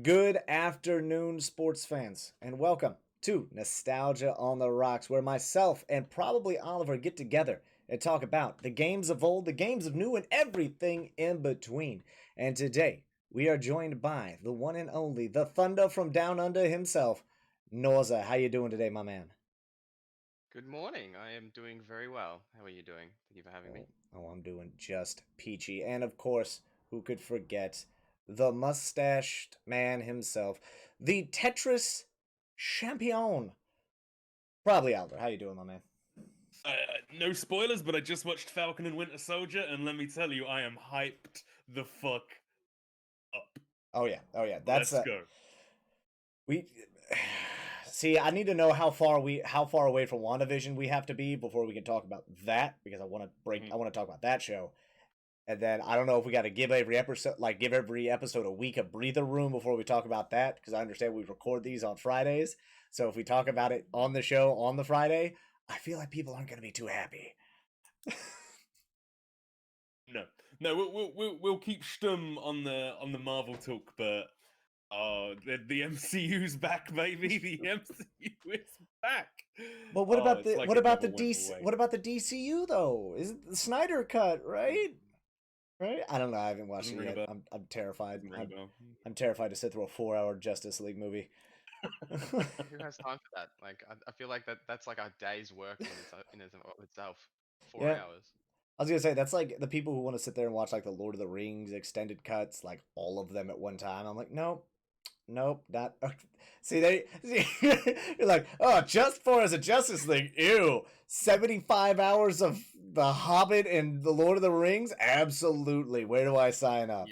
Good afternoon, sports fans, and welcome to Nostalgia on the Rocks, where myself and probably Oliver get together and talk about the games of old, the games of new, and everything in between. And today, we are joined by the one and only, the Thunder from Down Under himself, NorZZa. How you doing today, my man? Good morning. I am doing very well. How are you doing? Thank you for having me. I'm doing just peachy. And of course, who could forget the mustached man himself, the Tetris champion, probably Albert. How you doing, my man? No spoilers, but I just watched Falcon and Winter Soldier, and let me tell you, I am hyped the fuck up. Oh yeah. Let's go. We see. I need to know how far away from WandaVision we have to be before we can talk about that because I want to break. I want to talk about that show. And then I don't know if we got to give every episode a week of breather room before we talk about that because I understand we record these on Fridays. So if we talk about it on the show on the Friday, I feel like people aren't going to be too happy. No, we'll keep Stum on the Marvel talk, but the MCU's back, baby. The MCU is back. But what about it's the like what it about never the went DC away. what about the DCU though? Is it the Snyder cut, right? Right? I don't know. I haven't watched Doesn't it ring a yet. bell. I'm terrified. Doesn't ring a bell. I'm terrified to sit through a 4-hour Justice League movie. Who has time for that? Like, I feel like that's like a day's work in of itself. Four Yeah, hours. I was gonna say that's like the people who want to sit there and watch like the Lord of the Rings extended cuts, like all of them at one time. I'm like, nope, not. See, you're like, oh, just for as a Justice League, ew, 75 hours of The Hobbit and the Lord of the Rings, absolutely. Where do I sign up?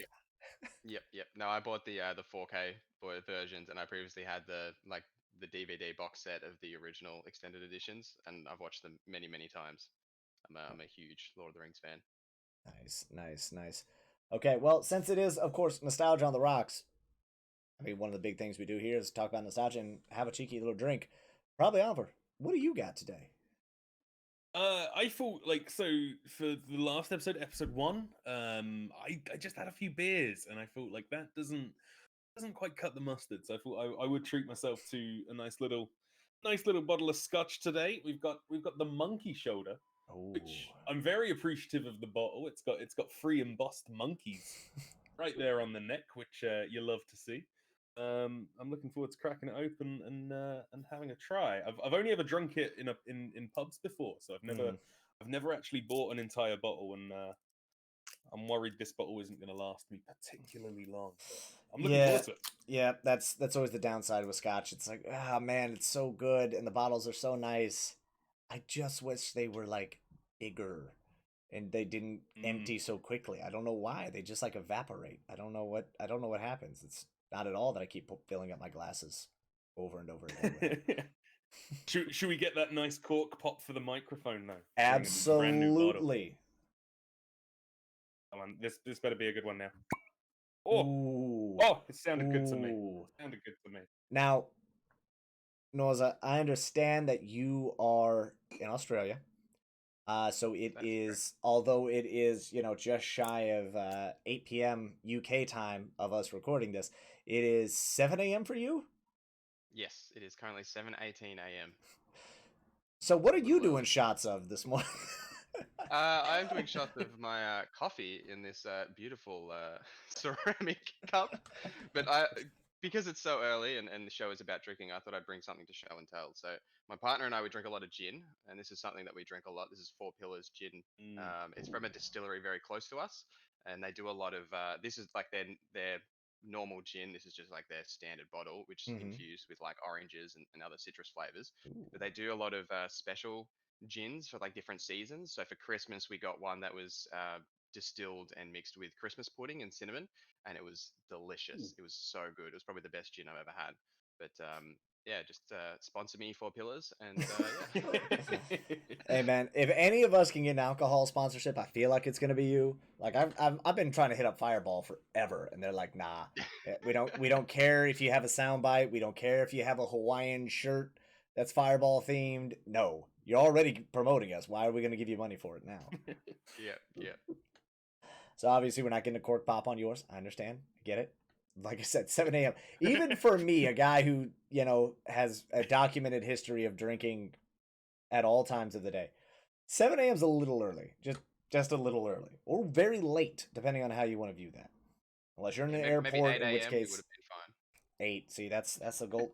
Yep, yep. No, I bought the 4K versions, and I previously had the DVD box set of the original extended editions, and I've watched them many times. I'm a huge Lord of the Rings fan. Nice. Okay, well, since it is, of course, nostalgia on the rocks. I mean, one of the big things we do here is talk about nostalgia and have a cheeky little drink. Probably Oliver. What do you got today? I thought so for the last episode 1, I just had a few beers, and I thought like that doesn't quite cut the mustard. So I thought I would treat myself to a nice little bottle of scotch today. We've got the monkey shoulder, Oh, which I'm very appreciative of the bottle. It's got 3 embossed monkeys right there on the neck, which you love to see. I'm looking forward to cracking it open and having a try. I've only ever drunk it in pubs before, so I've never actually bought an entire bottle, and I'm worried this bottle isn't going to last me particularly long. But I'm looking yeah, forward to it. yeah. That's always the downside with scotch. It's like, ah, man, it's so good, and the bottles are so nice. I just wish they were like bigger, and they didn't Mm. empty so quickly. I don't know why. They just like evaporate. I don't know what happens. It's not at all that I keep filling up my glasses over and over again. Should we get that nice cork pop for the microphone now? Being a brand new bottle. Absolutely. Come on, this better be a good one now. Oh, Ooh. it sounded good to me. Ooh. Sounded good to me. Now, NorZZa, I understand that you are in Australia. So it That's correct. is, although it is, just shy of 8 p.m. UK time of us recording this, it is 7 a.m. for you? Yes, it is currently 7:18 a.m. So what are A you little doing early. shots of this morning? I am doing shots of my coffee in this beautiful ceramic cup, but because it's so early and the show is about drinking, I thought I'd bring something to show and tell. So my partner and I, we drink a lot of gin, and this is something that we drink a lot. This is Four Pillars Gin. Mm. It's from a distillery very close to us, and they do a lot of. This is like their normal gin. This is just like their standard bottle, which is Hmm. infused with like oranges and other citrus flavors. Ooh. But they do a lot of special gins for like different seasons. So for Christmas, we got one that was distilled and mixed with Christmas pudding and cinnamon, and it was delicious. It was so good. It was probably the best gin I've ever had. But yeah, just sponsor me for Pillars, and yeah. Hey man, if any of us can get an alcohol sponsorship, I feel like it's gonna be you. Like I've been trying to hit up Fireball forever, and they're like, nah, we don't care if you have a soundbite, we don't care if you have a Hawaiian shirt that's Fireball themed. No, you're already promoting us. Why are we gonna give you money for it now? Yeah. So obviously we're not getting a cork pop on yours. I understand, I get it. like I said, 7 a.m. Even for me, a guy who, has a documented history of drinking at all times of the day, 7 a.m. is a little early. Just a little early. Or very late, depending on how you want to view that. Unless you're in an Maybe airport, 8 in which a.m. we would case have been fine. 8. See, that's the goal,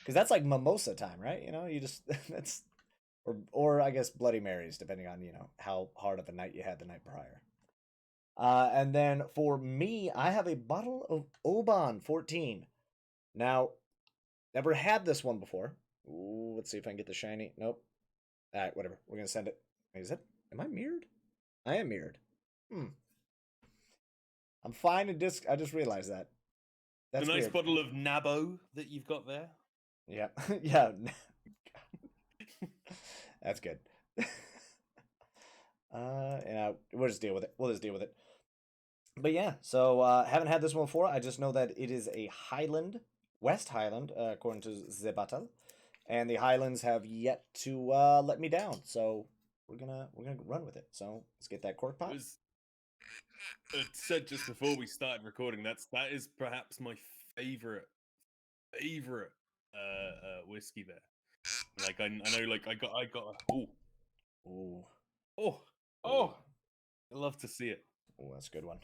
because that's like mimosa time, right? You just that's or I guess Bloody Marys, depending on how hard of a night you had the night prior. And then for me, I have a bottle of Oban 14. Now, never had this one before. Ooh, let's see if I can get the shiny. Nope. All right, whatever. We're gonna send it. Is it? Am I mirrored? I am mirrored. I'm fine in disc. I just realized that. That's the nice weird. bottle of Nabo that you've got there. Yeah, yeah. That's good. We'll just deal with it. But yeah, so haven't had this one before. I just know that it is a Highland, West Highland, according to Zebatal, and the Highlands have yet to let me down. So we're gonna run with it. So let's get that cork pop. It said just before we started recording that is perhaps my favorite whiskey there. Like I know, like I got I love to see it. Oh, that's a good one.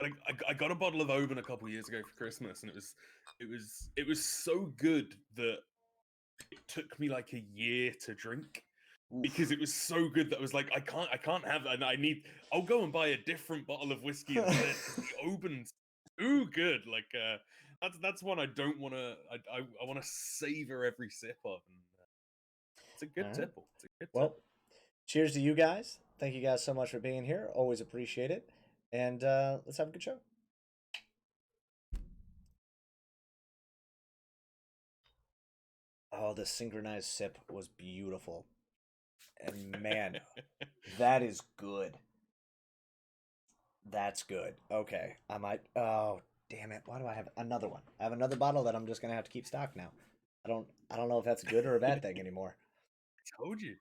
I got a bottle of Oban a couple years ago for Christmas, and it was so good that it took me like a year to drink. Oof. Because it was so good that I was like, I can't have that. I'll go and buy a different bottle of whiskey instead. The Oban's too good. Like that's one I don't want to. I want to savor every sip of. And, it's a good tipple. It's a good tipple. Cheers to you guys. Thank you guys so much for being here. Always appreciate it. And let's have a good show. Oh, the synchronized sip was beautiful. And man, that is good. That's good. Okay. I might. Oh, damn it. Why do I have another one? I have another bottle that I'm just going to have to keep stocked now. I don't know if that's a good or a bad thing anymore. I told you.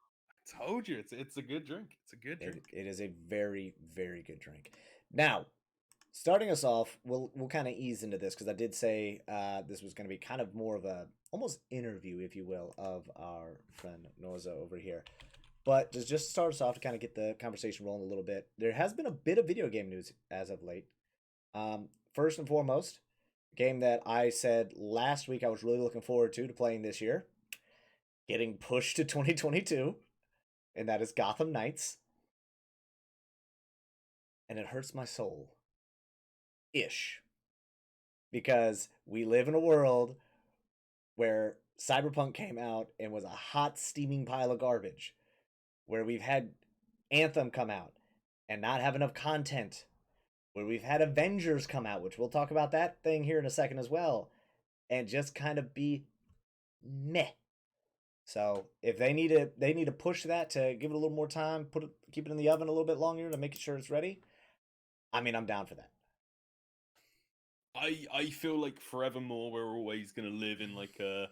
It's a good drink. It's a good drink. It is a very, very good drink. Now, starting us off, we'll kind of ease into this because I did say this was going to be kind of more of a almost interview, if you will, of our friend NorZZa over here. But just to start us off to kind of get the conversation rolling a little bit, there has been a bit of video game news as of late. First and foremost, a game that I said last week I was really looking forward to playing this year, getting pushed to 2022, and that is Gotham Knights. And it hurts my soul. Ish. Because we live in a world where Cyberpunk came out and was a hot, steaming pile of garbage. Where we've had Anthem come out and not have enough content. Where we've had Avengers come out, which we'll talk about that thing here in a second as well. And just kind of be meh. So if they need to push that to give it a little more time, keep it in the oven a little bit longer to make sure it's ready. I mean, I'm down for that. I feel like forevermore we're always gonna live in like a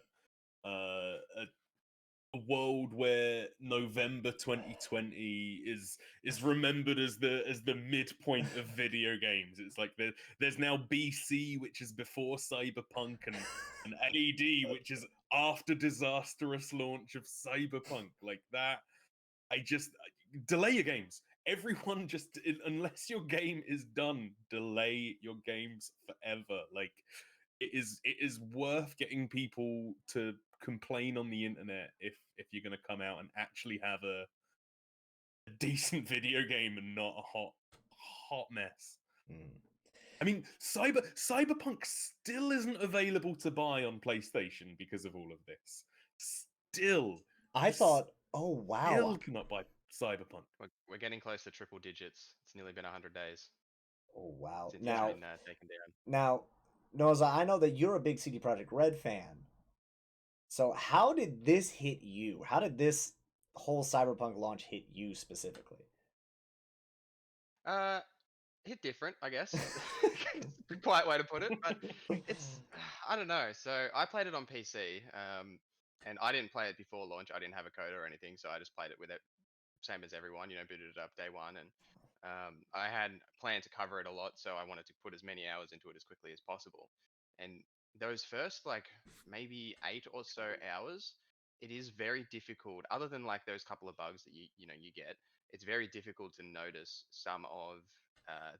world where November 2020 is remembered as the midpoint of video games. It's like there's now BC, which is before Cyberpunk, and AD, which is after disastrous launch of Cyberpunk. Like that, delay your games. Everyone just, unless your game is done, delay your games forever. Like it is worth getting people to complain on the internet if you're going to come out and actually have a decent video game and not a hot mess. I mean, Cyberpunk still isn't available to buy on PlayStation because of all of this. Still, I thought, oh wow, still cannot buy Cyberpunk. We're getting close to triple digits. It's nearly been 100 days. Oh wow! Since Now, it's been taken down. Now, NorZZa, I know that you're a big CD Projekt Red fan. So how did this hit you? How did this whole Cyberpunk launch hit you specifically? Hit different, I guess. Quiet way to put it, but it's I don't know. So I played it on PC, and I didn't play it before launch. I didn't have a code or anything, so I just played it with it, same as everyone. Booted it up day one, and I had planned to cover it a lot, so I wanted to put as many hours into it as quickly as possible. And those first like maybe 8 or so hours, it is very difficult. Other than like those couple of bugs that you get, it's very difficult to notice some of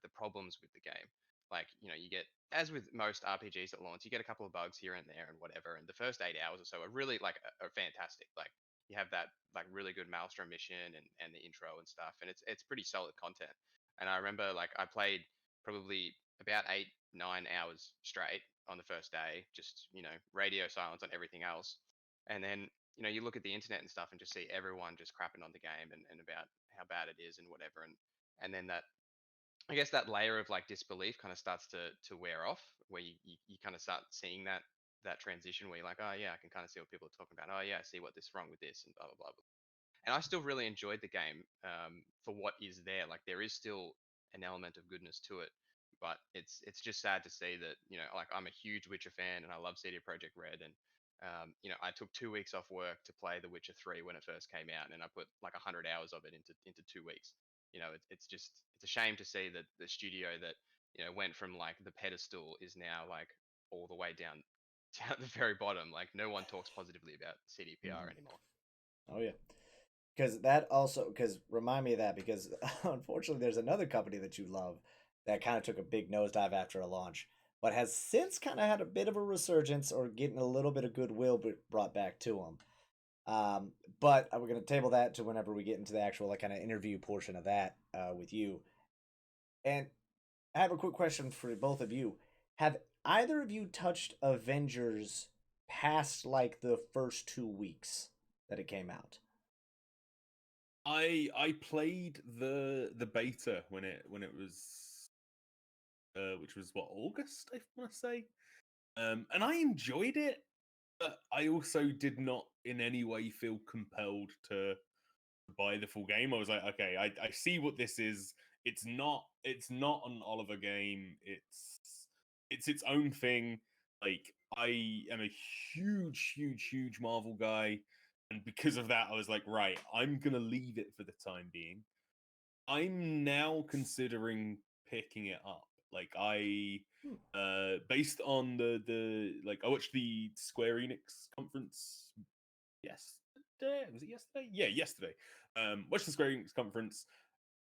the problems with the game. Like you get, as with most RPGs at launch, you get a couple of bugs here and there and whatever. And the first 8 hours or so are really like are fantastic. Like you have that like really good Maelstrom mission and the intro and stuff, and it's pretty solid content. And I remember like I played probably about 8 9 hours straight on the first day, just radio silence on everything else. And then you look at the internet and stuff and just see everyone just crapping on the game and about how bad it is and whatever. And then that, I guess, that layer of like disbelief kind of starts to wear off, where you kind of start seeing that transition where you're like, oh yeah, I can kind of see what people are talking about. Oh yeah, I see what this wrong with this and blah blah blah. And I still really enjoyed the game for what is there. Like there is still an element of goodness to it, but it's just sad to see that like I'm a huge Witcher fan and I love CD Projekt Red, and I took 2 weeks off work to play The Witcher 3 when it first came out, and I put like 100 hours of it into 2 weeks. It's a shame to see that the studio that went from like the pedestal is now like all the way down down at the very bottom. Like no one talks positively about CDPR anymore. Oh yeah, because remind me of that, because unfortunately there's another company that you love that kind of took a big nosedive after a launch, but has since kind of had a bit of a resurgence or getting a little bit of goodwill brought back to them. But we're going to table that to whenever we get into the actual like kind of interview portion of that with you. And I have a quick question for both of you. Have either of you touched Avengers past like the first 2 weeks that it came out? I played the beta when it was which was what, August, I want to say. And I enjoyed it, but I also did not in any way feel compelled to buy the full game. I was like, okay, I see what this is. It's not an Oliver game. It's its own thing. Like I am a huge Marvel guy, and because of that, I was like, right, I'm gonna leave it for the time being. I'm now considering picking it up. Like based on the like, I watched the Square Enix conference yesterday. Was it yesterday? Yeah, yesterday. Watched the Square Enix conference.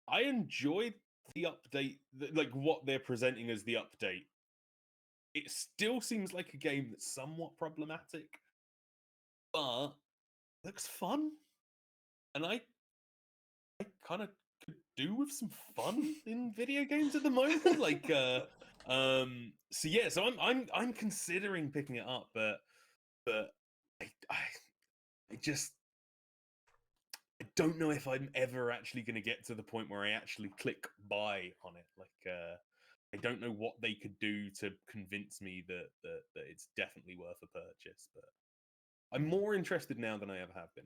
I enjoyed the update, like what they're presenting as the update. It still seems like a game that's somewhat problematic, but looks fun, and I kind of could do with some fun in video games at the moment. Like, so yeah, so I'm considering picking it up, but I just I don't know if I'm ever actually going to get to the point where I actually click buy on it. Like, I don't know what they could do to convince me that it's definitely worth a purchase. But I'm more interested now than I ever have been.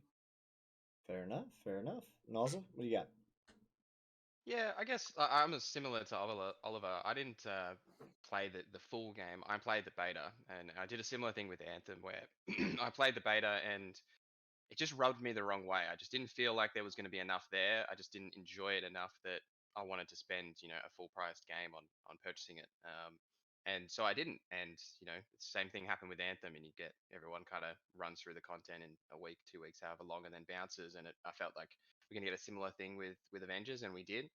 Fair enough. Fair enough. NorZZa, what do you got? Yeah, I guess I'm as similar to Oliver. I didn't play the full game. I played the beta, and I did a similar thing with Anthem, where I played the beta, and it just rubbed me the wrong way. I just didn't feel like there was going to be enough there. I just didn't enjoy it enough that I wanted to spend, a full priced game on purchasing it. And so I didn't. And the same thing happened with Anthem, and you get everyone kind of runs through the content in a week, 2 weeks, however long, and then bounces. And I felt like we're gonna get a similar thing with Avengers, and we did.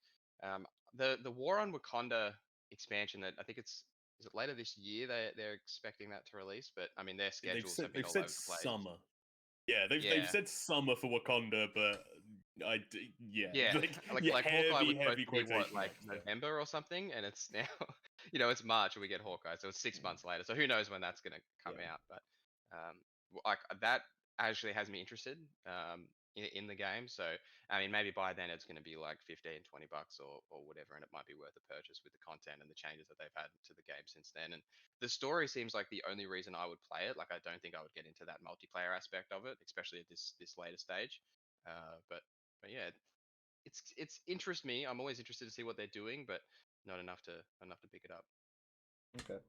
The War on Wakanda expansion, that I think is it later this year they're expecting that to release, but I mean their schedules have been They've all said over the place. summer. Yeah, they've Yeah. said summer for Wakanda, but yeah, Yeah, like like Hawkeye was supposed heavy to be what, quotation like marks there. November or something, and it's now, it's March and we get Hawkeye, so it's 6 months later. So who knows when that's gonna come Yeah. out? But like that actually has me interested in the game. So I mean, maybe by then it's gonna be like 15 20 bucks or whatever, and it might be worth a purchase with the content and the changes that they've had to the game since then. And the story seems like the only reason I would play it. Like I don't think I would get into that multiplayer aspect of it, especially at this later stage. But yeah, it's interest me. I'm always interested to see what they're doing, but not enough to pick it up. Okay.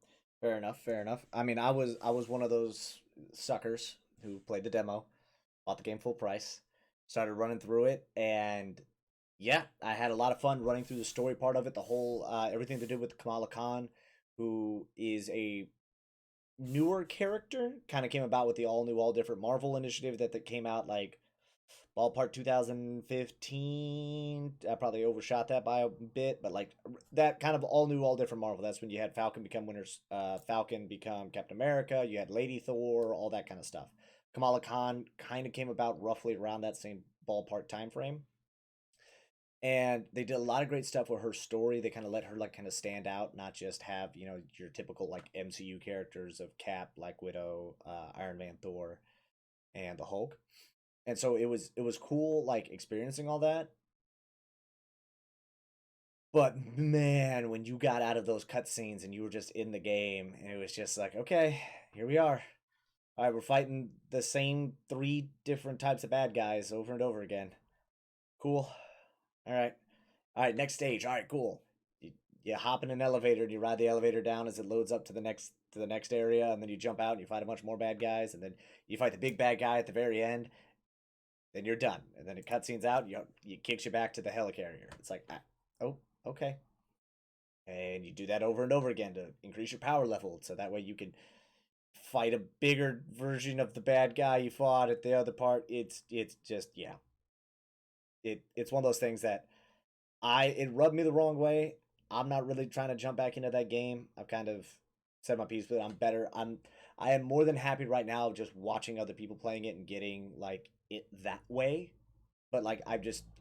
Fair enough. Fair enough. I mean, I was one of those suckers who played the demo, bought the game full price, started running through it, and Yeah, I had a lot of fun running through the story part of it. The whole everything to do with Kamala Khan, who is a newer character, kind of came about with the all new, all different Marvel initiative that came out like ballpark 2015. I probably overshot that by a bit, but like that kind of all new, all different Marvel. That's when you had Falcon become Captain America. You had Lady Thor, all that kind of stuff. Kamala Khan kind of came about roughly around that same ballpark time frame. And they did a lot of great stuff with her story. They kind of let her like kind of stand out, not just have your typical like MCU characters of Cap, Black Widow, Iron Man, Thor, and the Hulk. And so it was cool like experiencing all that. But man, when you got out of those cutscenes and you were just in the game, and it was just like, okay, here we are. All right, we're fighting the same three different types of bad guys over and over again. Cool. All right. All right, next stage. All right, cool. You hop in an elevator and you ride the elevator down as it loads up to the next area, and then you jump out and you fight a bunch more bad guys, and then you fight the big bad guy at the very end. Then you're done, and then it cutscenes out. You kicks you back to the helicarrier. It's like, oh, okay, and you do that over and over again to increase your power level, so that way you can fight a bigger version of the bad guy you fought at the other part. It's just yeah. It's one of those things that it rubbed me the wrong way. I'm not really trying to jump back into that game. I've kind of said my piece with it. I'm better. I am more than happy right now just watching other people playing it and getting like it that way. But like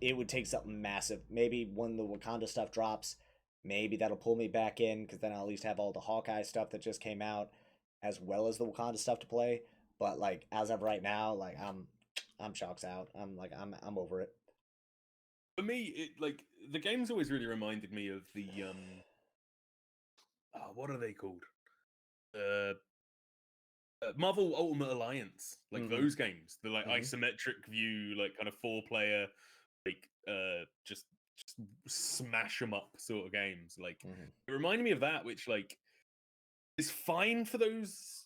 it would take something massive. Maybe when the Wakanda stuff drops, maybe that'll pull me back in because then I'll at least have all the Hawkeye stuff that just came out, as well as the Wakanda stuff to play. But like as of right now, like I'm shocks out. I'm over it. For me, like the game's always really reminded me of the what are they called? Marvel Ultimate Alliance, like those games, the like isometric view, like kind of 4-player, like just smash them up sort of games. Like it reminded me of that, which like is fine for those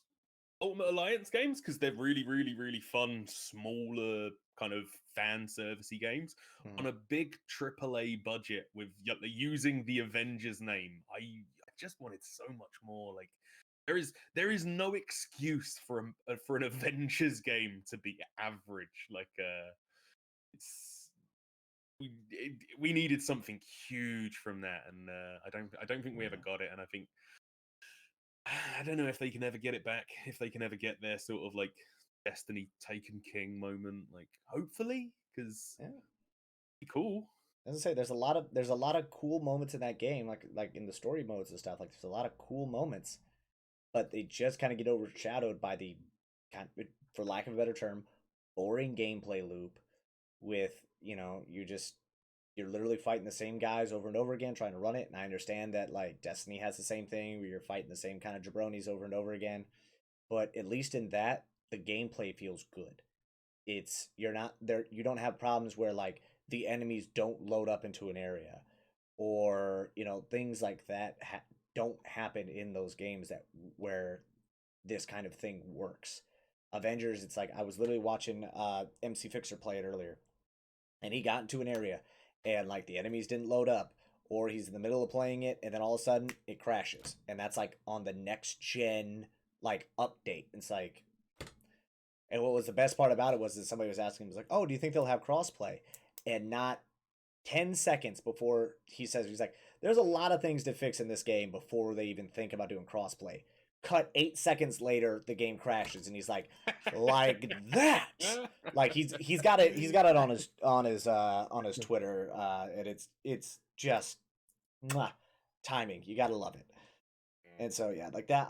Ultimate Alliance games because they're really, really, really fun, smaller kind of fan servicey games on a big AAA budget with using the Avengers name. I just wanted so much more. Like there is no excuse for an Avengers game to be average. Like it's we needed something huge from that, and I don't think we ever got it. And I think I don't know if they can ever get it back, if they can ever get their sort of like Destiny Taken King moment. Like hopefully, because yeah, be cool. As I say, there's a lot of cool moments in that game, like in the story modes and stuff. Like there's a lot of cool moments, but they just kind of get overshadowed by the for lack of a better term, boring gameplay loop. With you're literally fighting the same guys over and over again, trying to run it. And I understand that like Destiny has the same thing where you're fighting the same kind of jabronis over and over again, but at least in that, the gameplay feels good. You're not there. You don't have problems where like the enemies don't load up into an area, or things like that don't happen in those games that where this kind of thing works. Avengers, it's like I was literally watching MC Fixer play it earlier, and he got into an area, and like the enemies didn't load up, or he's in the middle of playing it, and then all of a sudden it crashes, and that's like on the next gen like update. It's like, and what was the best part about it was that somebody was asking him, was like, "Oh, do you think they'll have crossplay?" And not 10 seconds before he says, he's like, "There's a lot of things to fix in this game before they even think about doing crossplay." Cut 8 seconds later, the game crashes, and he's like that. Like he's got it on his Twitter, and it's just timing. You gotta love it. And so yeah, like that.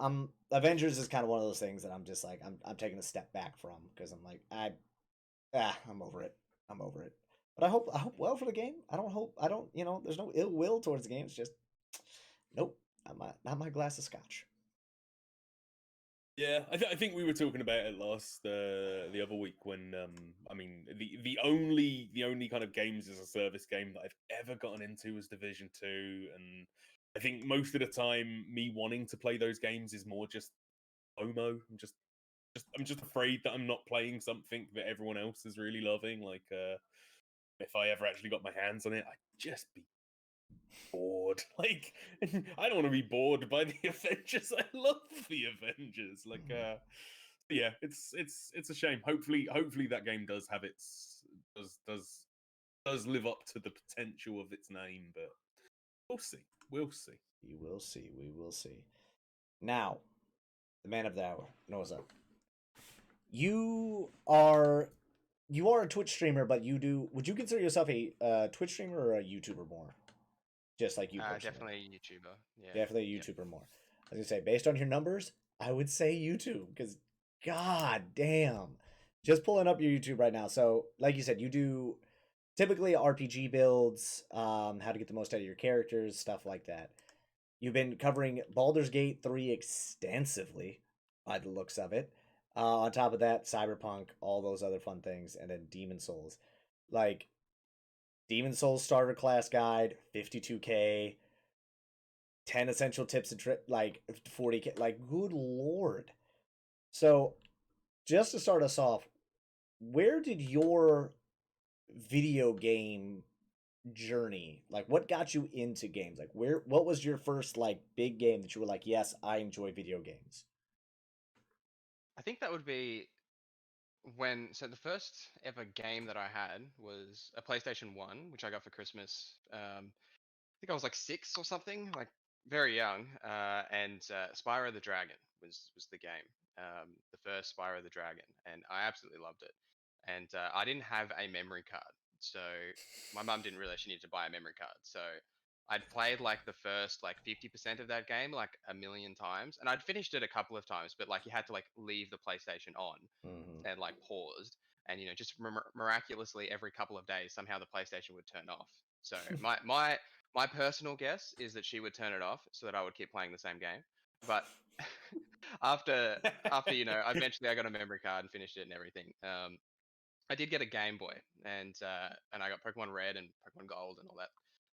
Avengers is kind of one of those things that I'm just like I'm taking a step back from, because I'm like I'm over it. I'm over it. But I hope well for the game. I don't there's no ill will towards the game. It's just nope, not my glass of scotch. Yeah, I think we were talking about it last the other week when I mean the only kind of games as a service game that I've ever gotten into was Division 2, and I think most of the time me wanting to play those games is more just FOMO. I'm just afraid that I'm not playing something that everyone else is really loving. Like if I ever actually got my hands on it, I'd just be bored. Like, I don't want to be bored by the Avengers. I love the Avengers. Like, yeah, it's a shame. Hopefully that game does have does live up to the potential of its name, but we'll see. We'll see. We will see. We will see. Now, the man of the hour, NorZZa. You are a Twitch streamer, but would you consider yourself a Twitch streamer or a YouTuber more? Just like you personally. Definitely a YouTuber. Yeah. Definitely a YouTuber more. I was gonna say, based on your numbers, I would say YouTube, because god damn. Just pulling up your YouTube right now. So, like you said, you do typically RPG builds, how to get the most out of your characters, stuff like that. You've been covering Baldur's Gate 3 extensively, by the looks of it. On top of that, Cyberpunk, all those other fun things, and then Demon Souls. Like, Demon Souls starter class guide, 52K, 10 essential tips and tricks, like 40K. Like, good lord. So, just to start us off, where did your video game journey, like, what got you into games? Like, what was your first, like, big game that you were like, yes, I enjoy video games? I think that would be so the first ever game that I had was a PlayStation 1, which I got for Christmas. I think I was like 6 or something, like very young. And Spyro the Dragon was the game, the first Spyro the Dragon, and I absolutely loved it. And I didn't have a memory card, so my mum didn't realize she needed to buy a memory card. So I'd played like the first like 50% of that game like a million times, and I'd finished it a couple of times, but like you had to like leave the PlayStation on Mm-hmm. and like paused, and just miraculously every couple of days somehow the PlayStation would turn off. So my personal guess is that she would turn it off so that I would keep playing the same game. But after eventually I got a memory card and finished it and everything. I did get a Game Boy, and I got Pokemon Red and Pokemon Gold and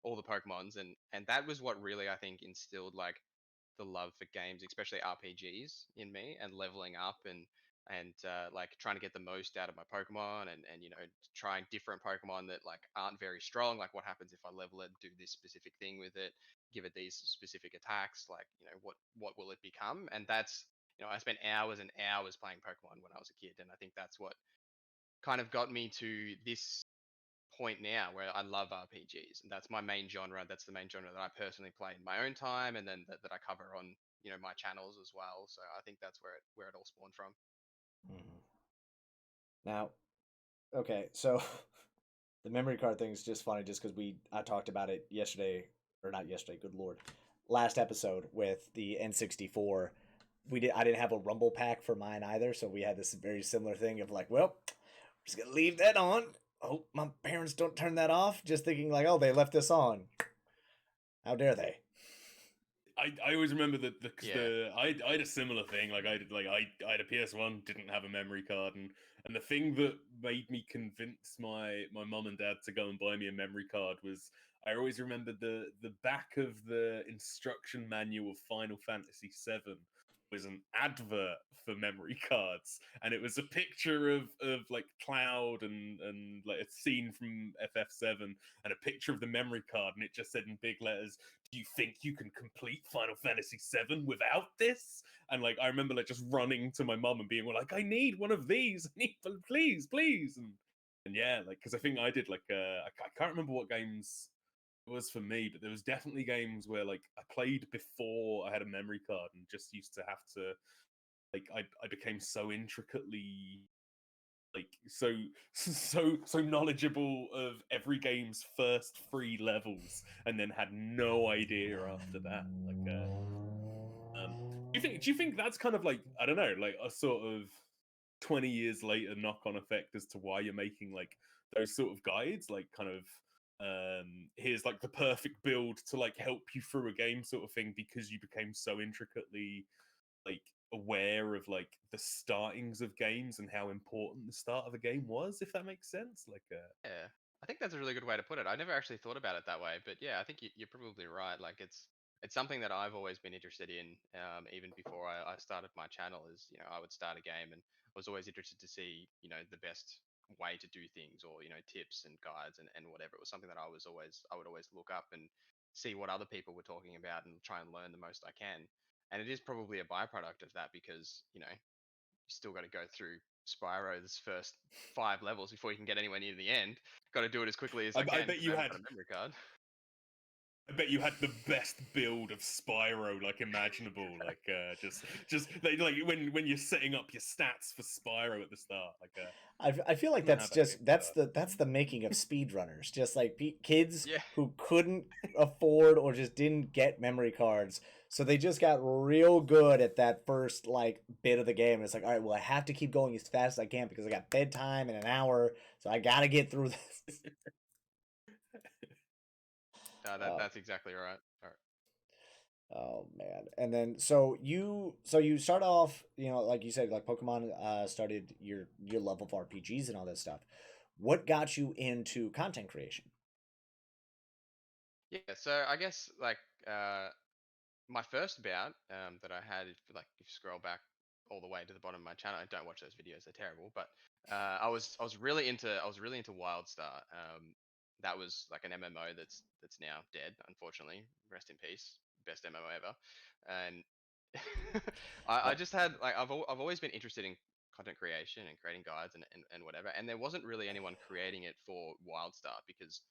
all the Pokemons, and that was what really I think instilled like the love for games, especially RPGs, in me, and leveling up and like trying to get the most out of my Pokemon, and trying different Pokemon that like aren't very strong. Like, what happens if I level it, do this specific thing with it, give it these specific attacks? Like, what will it become? And that's I spent hours and hours playing Pokemon when I was a kid, and I think that's what kind of got me to this point now where I love RPGs, and that's my main genre. That's the main genre that I personally play in my own time, and then that I cover on my channels as well. So I think that's where it all spawned from. Mm-hmm. Now, okay, so the memory card thing is just funny, just because I talked about it yesterday, or not yesterday. Good lord, last episode with the N64. I didn't have a rumble pack for mine either, so we had this very similar thing of like, well, we're just gonna leave that on. Hope my parents don't turn that off. Just thinking like, oh, they left this on. How dare they? I always remember that Yeah. I had a similar thing. Like I had a PS1, didn't have a memory card, and the thing that made me convince my mum and dad to go and buy me a memory card was I always remembered the back of the instruction manual of Final Fantasy VII was an advert for memory cards, and it was a picture of like Cloud and like a scene from FF7 and a picture of the memory card, and it just said in big letters, "Do you think you can complete Final Fantasy VII without this?" And like I remember like just running to my mum and being like, "I need one of these, please." And yeah, like because I think I did like I can't remember what games it was for me, but there was definitely games where like I played before I had a memory card and just used to have to like I became so intricately like so knowledgeable of every game's first 3 levels, and then had no idea after that. Like, do you think that's kind of like I don't know, like a sort of 20 years later knock-on effect as to why you're making like those sort of guides, like kind of here's like the perfect build to like help you through a game sort of thing because you became so intricately like aware of like the startings of games and how important the start of a game was, if that makes sense. Like Yeah, I think that's a really good way to put it. I never actually thought about it that way, but yeah, I think you're probably right. Like, it's something that I've always been interested in, even before I started my channel. Is I would start a game, and I was always interested to see the best way to do things, or tips and guides and whatever. It was something that I would always look up and see what other people were talking about and try and learn the most I can. And it is probably a byproduct of that, because you still got to go through Spyro's first 5 levels before you can get anywhere near the end. Got to do it as quickly as I I can, bet because you I haven't had got a memory card. I bet you had the best build of Spyro like imaginable. Like just like when you're setting up your stats for Spyro at the start. Like I feel like I don't that's have that just game that's the making of speedrunners. Just like kids Yeah. who couldn't afford or just didn't get memory cards, so they just got real good at that first like bit of the game. And it's like, all right, well, I have to keep going as fast as I can because I got bedtime in an hour, so I got to get through this. That's exactly right. All right. Oh man. And then so you start off, like you said, like Pokemon started your love of RPGs and all that stuff. What got you into content creation? Yeah, so I guess like my first bout that I had, if you scroll back all the way to the bottom of my channel, I don't watch those videos; they're terrible. But I was really into Wildstar. That was like an MMO that's now dead, unfortunately. Rest in peace. Best MMO ever. And I Yep. just had like I've always been interested in content creation and creating guides and whatever. And there wasn't really anyone creating it for Wildstar, because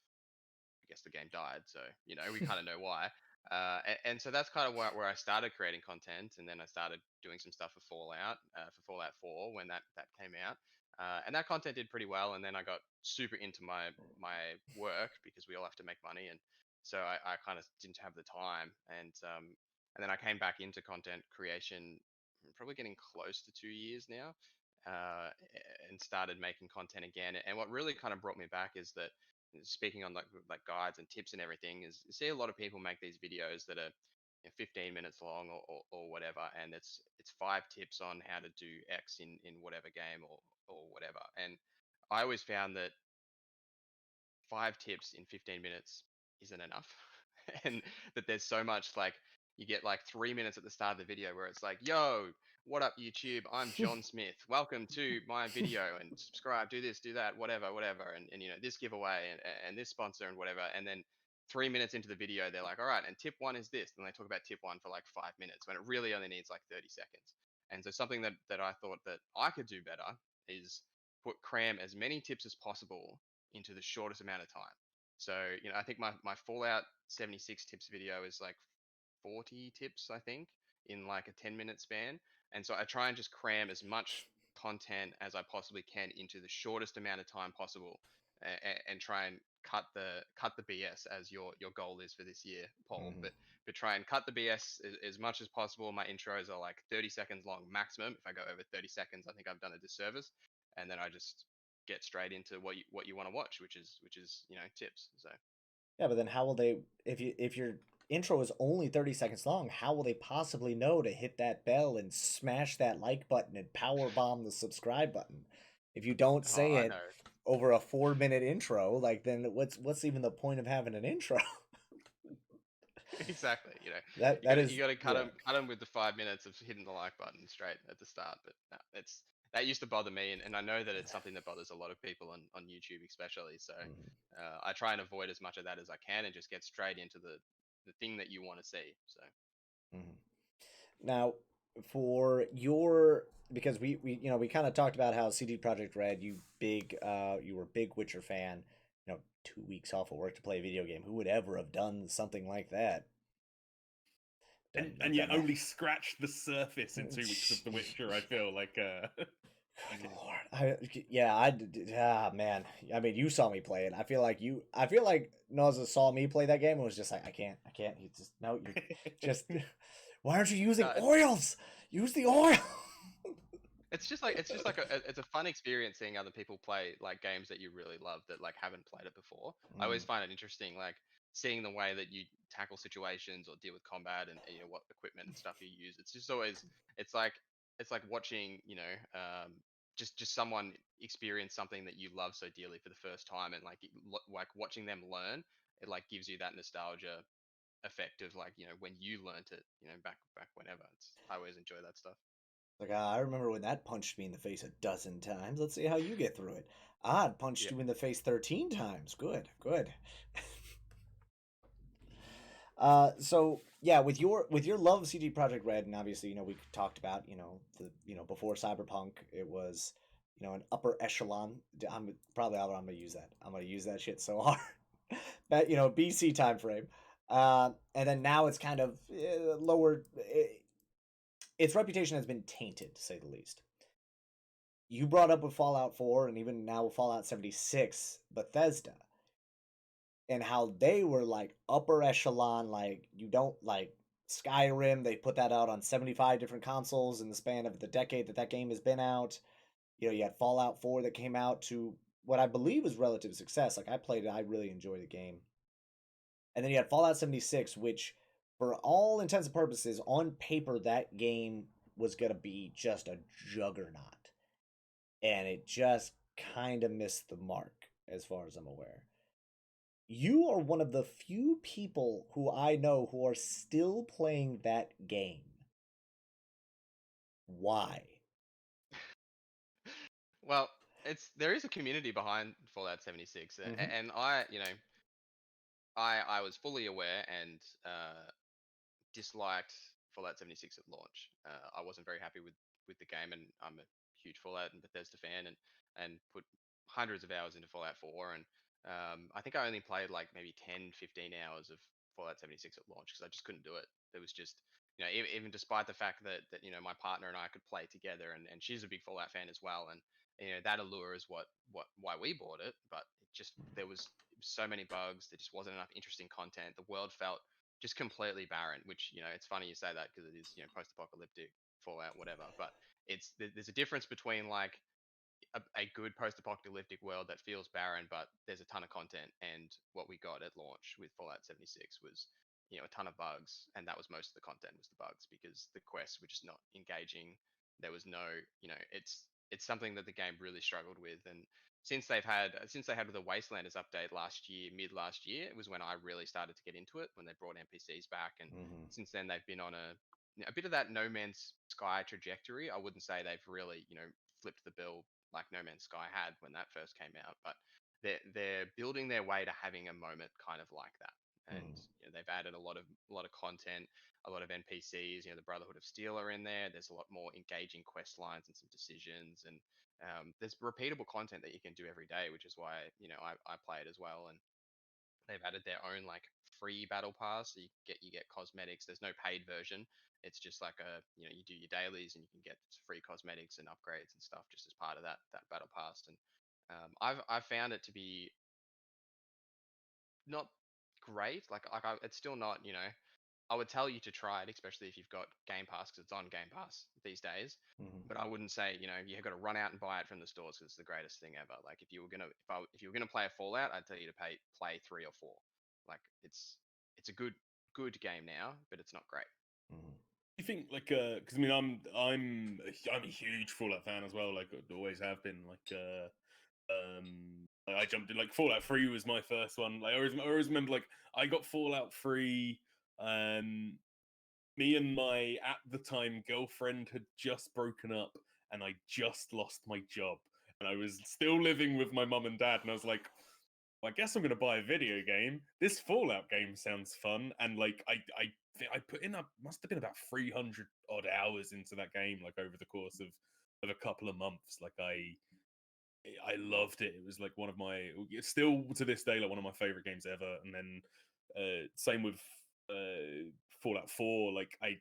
I guess the game died. So we kind of know why. And so that's kind of where I started creating content, and then I started doing some stuff for Fallout 4 when that came out, and that content did pretty well. And then I got super into my work, because we all have to make money, and so I kind of didn't have the time, and then I came back into content creation, probably getting close to 2 years now, and started making content again. And what really kind of brought me back is that, speaking on like guides and tips and everything, is you see a lot of people make these videos that are 15 minutes long, or whatever, and it's 5 tips on how to do X in whatever game, or whatever. And I always found that 5 tips in 15 minutes isn't enough. And that there's so much, like, you get like 3 minutes at the start of the video where it's like, yo, what up YouTube, I'm John Smith, welcome to my video, and subscribe, do this, do that, whatever, and this giveaway, and this sponsor and whatever. And then 3 minutes into the video they're like, all right, and tip one is this, and they talk about tip one for like 5 minutes when it really only needs like 30 seconds. And so something that I thought that I could do better is cram as many tips as possible into the shortest amount of time. So, I think my Fallout 76 tips video is like 40 tips, I think, in like a 10-minute span. And so I try and just cram as much content as I possibly can into the shortest amount of time possible, and try and cut the BS, as your goal is for this year, Paul. Mhm. But try and cut the BS as much as possible. My intros are like 30 seconds long maximum. If I go over 30 seconds, I think I've done a disservice. And then I just get straight into what you want to watch, which is tips. So Yeah, but then how will they if your intro is only 30 seconds long, how will they possibly know to hit that bell and smash that like button and power bomb the subscribe button? If you don't say I it know. over a 4-minute intro, like then what's even the point of having an intro? Exactly. That You that got to is you got to cut yeah. them with the 5 minutes of hitting the like button straight at the start. But no, that used to bother me, and I know that it's something that bothers a lot of people on YouTube, especially. So Mhm, I try and avoid as much of that as I can, and just get straight into the thing that you want to see. So mhm. Now, for your because we kind of talked about how CD Projekt Red, you were a big Witcher fan, 2 weeks off of work to play a video game. Who would ever have done something like that? and yet only scratched the surface in 2 weeks of The Witcher. I feel like Good Lord. Man. I mean, you saw me play it. I feel like NorZZa saw me play that game and was just like, I can't. You just, no, you just, why aren't you using it's oils? Use the oil. it's a fun experience seeing other people play like games that you really love, that like haven't played it before. I always Mm, find it interesting, like seeing the way that you tackle situations or deal with combat, and what equipment and stuff you use. It's just always it's like it's like watching, just someone experience something that you love so dearly for the first time, and like watching them learn. It like gives you that nostalgia effect of, like, when you learnt it, back whenever. I always enjoy that stuff. Like, I remember when that punched me in the face a dozen times. Let's see how you get through it. It punched Yeah. you in the face 13 times. Good, good. So yeah, with your love of CG Project Red, and obviously, we talked about, before Cyberpunk, it was, an upper echelon. I'm gonna use that. I'm gonna use that shit so hard. But BC time frame. And then now it's kind of lower. Its reputation has been tainted, to say the least. You brought up with Fallout 4, and even now with Fallout 76, Bethesda, and how they were like upper echelon. Like, you don't like Skyrim, they put that out on 75 different consoles in the span of the decade that game has been out. You had Fallout 4 that came out to what I believe was relative success. Like, I played it, I really enjoyed the game. And then you had Fallout 76, which, for all intents and purposes, on paper, that game was going to be just a juggernaut. And it just kind of missed the mark, as far as I'm aware. You are one of the few people who I know who are still playing that game. Why? Well, there is a community behind Fallout 76, Mm-hmm. and I was fully aware and disliked Fallout 76 at launch. I wasn't very happy with the game, and I'm a huge Fallout and Bethesda fan, and put hundreds of hours into Fallout 4, and I think I only played like maybe 10, 15 hours of Fallout 76 at launch because I just couldn't do it. It was just, even despite the fact that my partner and I could play together, and she's a big Fallout fan as well, and that allure is why we bought it. But there was so many bugs. There just wasn't enough interesting content. The world felt just completely barren. Which, it's funny you say that because it is, post-apocalyptic Fallout, whatever. But there's a difference between like a good post-apocalyptic world that feels barren, but there's a ton of content. And what we got at launch with Fallout 76 was, a ton of bugs, and that was most of the content was the bugs because the quests were just not engaging. There was no, it's something that the game really struggled with. And since they had the Wastelanders update last year, mid last year, it was when I really started to get into it when they brought NPCs back. And Mm-hmm. since then they've been on a bit of that No Man's Sky trajectory. I wouldn't say they've really, flipped the bill like No Man's Sky had when that first came out, but they're building their way to having a moment kind of like that. And they've added a lot of content, a lot of NPCs. The Brotherhood of Steel are in there. There's a lot more engaging quest lines and some decisions, and there's repeatable content that you can do every day, which is why I play it as well. And they've added their own like free battle pass, so you get cosmetics. There's no paid version. It's just like you do your dailies and you can get free cosmetics and upgrades and stuff just as part of that battle pass. And I've found it to be not great. It's still not. I would tell you to try it, especially if you've got Game Pass, because it's on Game Pass these days. Mm-hmm. But I wouldn't say you've got to run out and buy it from the stores because it's the greatest thing ever. Like if you were gonna play a Fallout, I'd tell you to play 3 or 4. Like it's a good game now, but it's not great. Mm-hmm. You think like because I mean I'm a huge Fallout fan as well, like always have been. I jumped in like Fallout 3 was my first one. Like I always remember like I got Fallout 3. Me and my at the time girlfriend had just broken up, and I just lost my job, and I was still living with my mum and dad, and I was like, well, I guess I'm gonna buy a video game. This Fallout game sounds fun, and like I think I put in must have been about 300 odd hours into that game, like over the course of a couple of months. Like I loved it. It was like it's still to this day like one of my favorite games ever. And then same with Fallout 4. Like I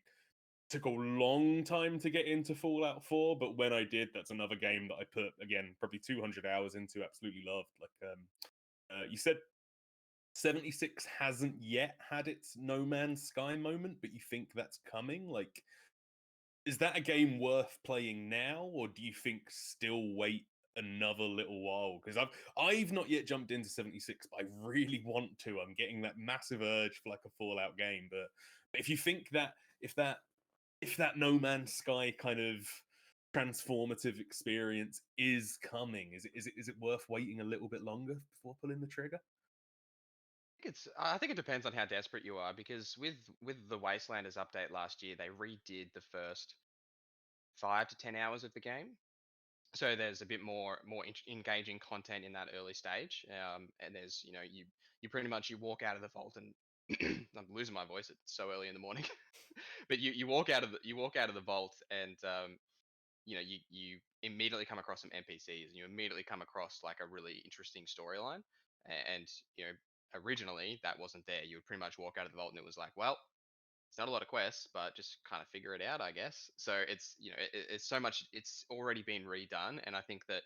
took a long time to get into Fallout 4, but when I did, that's another game that I put again probably 200 hours into. Absolutely loved. Like you said, 76 hasn't yet had its No Man's Sky moment, but you think that's coming? Like, is that a game worth playing now, or do you think still wait another little while? Because I've not yet jumped into 76, but I really want to. I'm getting that massive urge for like a Fallout game. But if you think that if that No Man's Sky kind of transformative experience is coming, is it worth waiting a little bit longer before pulling the trigger? I think it depends on how desperate you are, because with the Wastelanders update last year, they redid the first 5 to 10 hours of the game. So there's a bit more engaging content in that early stage, and there's you pretty much you walk out of the vault and I'm losing my voice. It's so early in the morning, but you walk out of the vault and you immediately come across some NPCs and you immediately come across like a really interesting storyline, and originally that wasn't there. You would pretty much walk out of the vault and it was like, well, it's not a lot of quests, but just kind of figure it out, I guess. So it's it's so much. It's already been redone, and I think that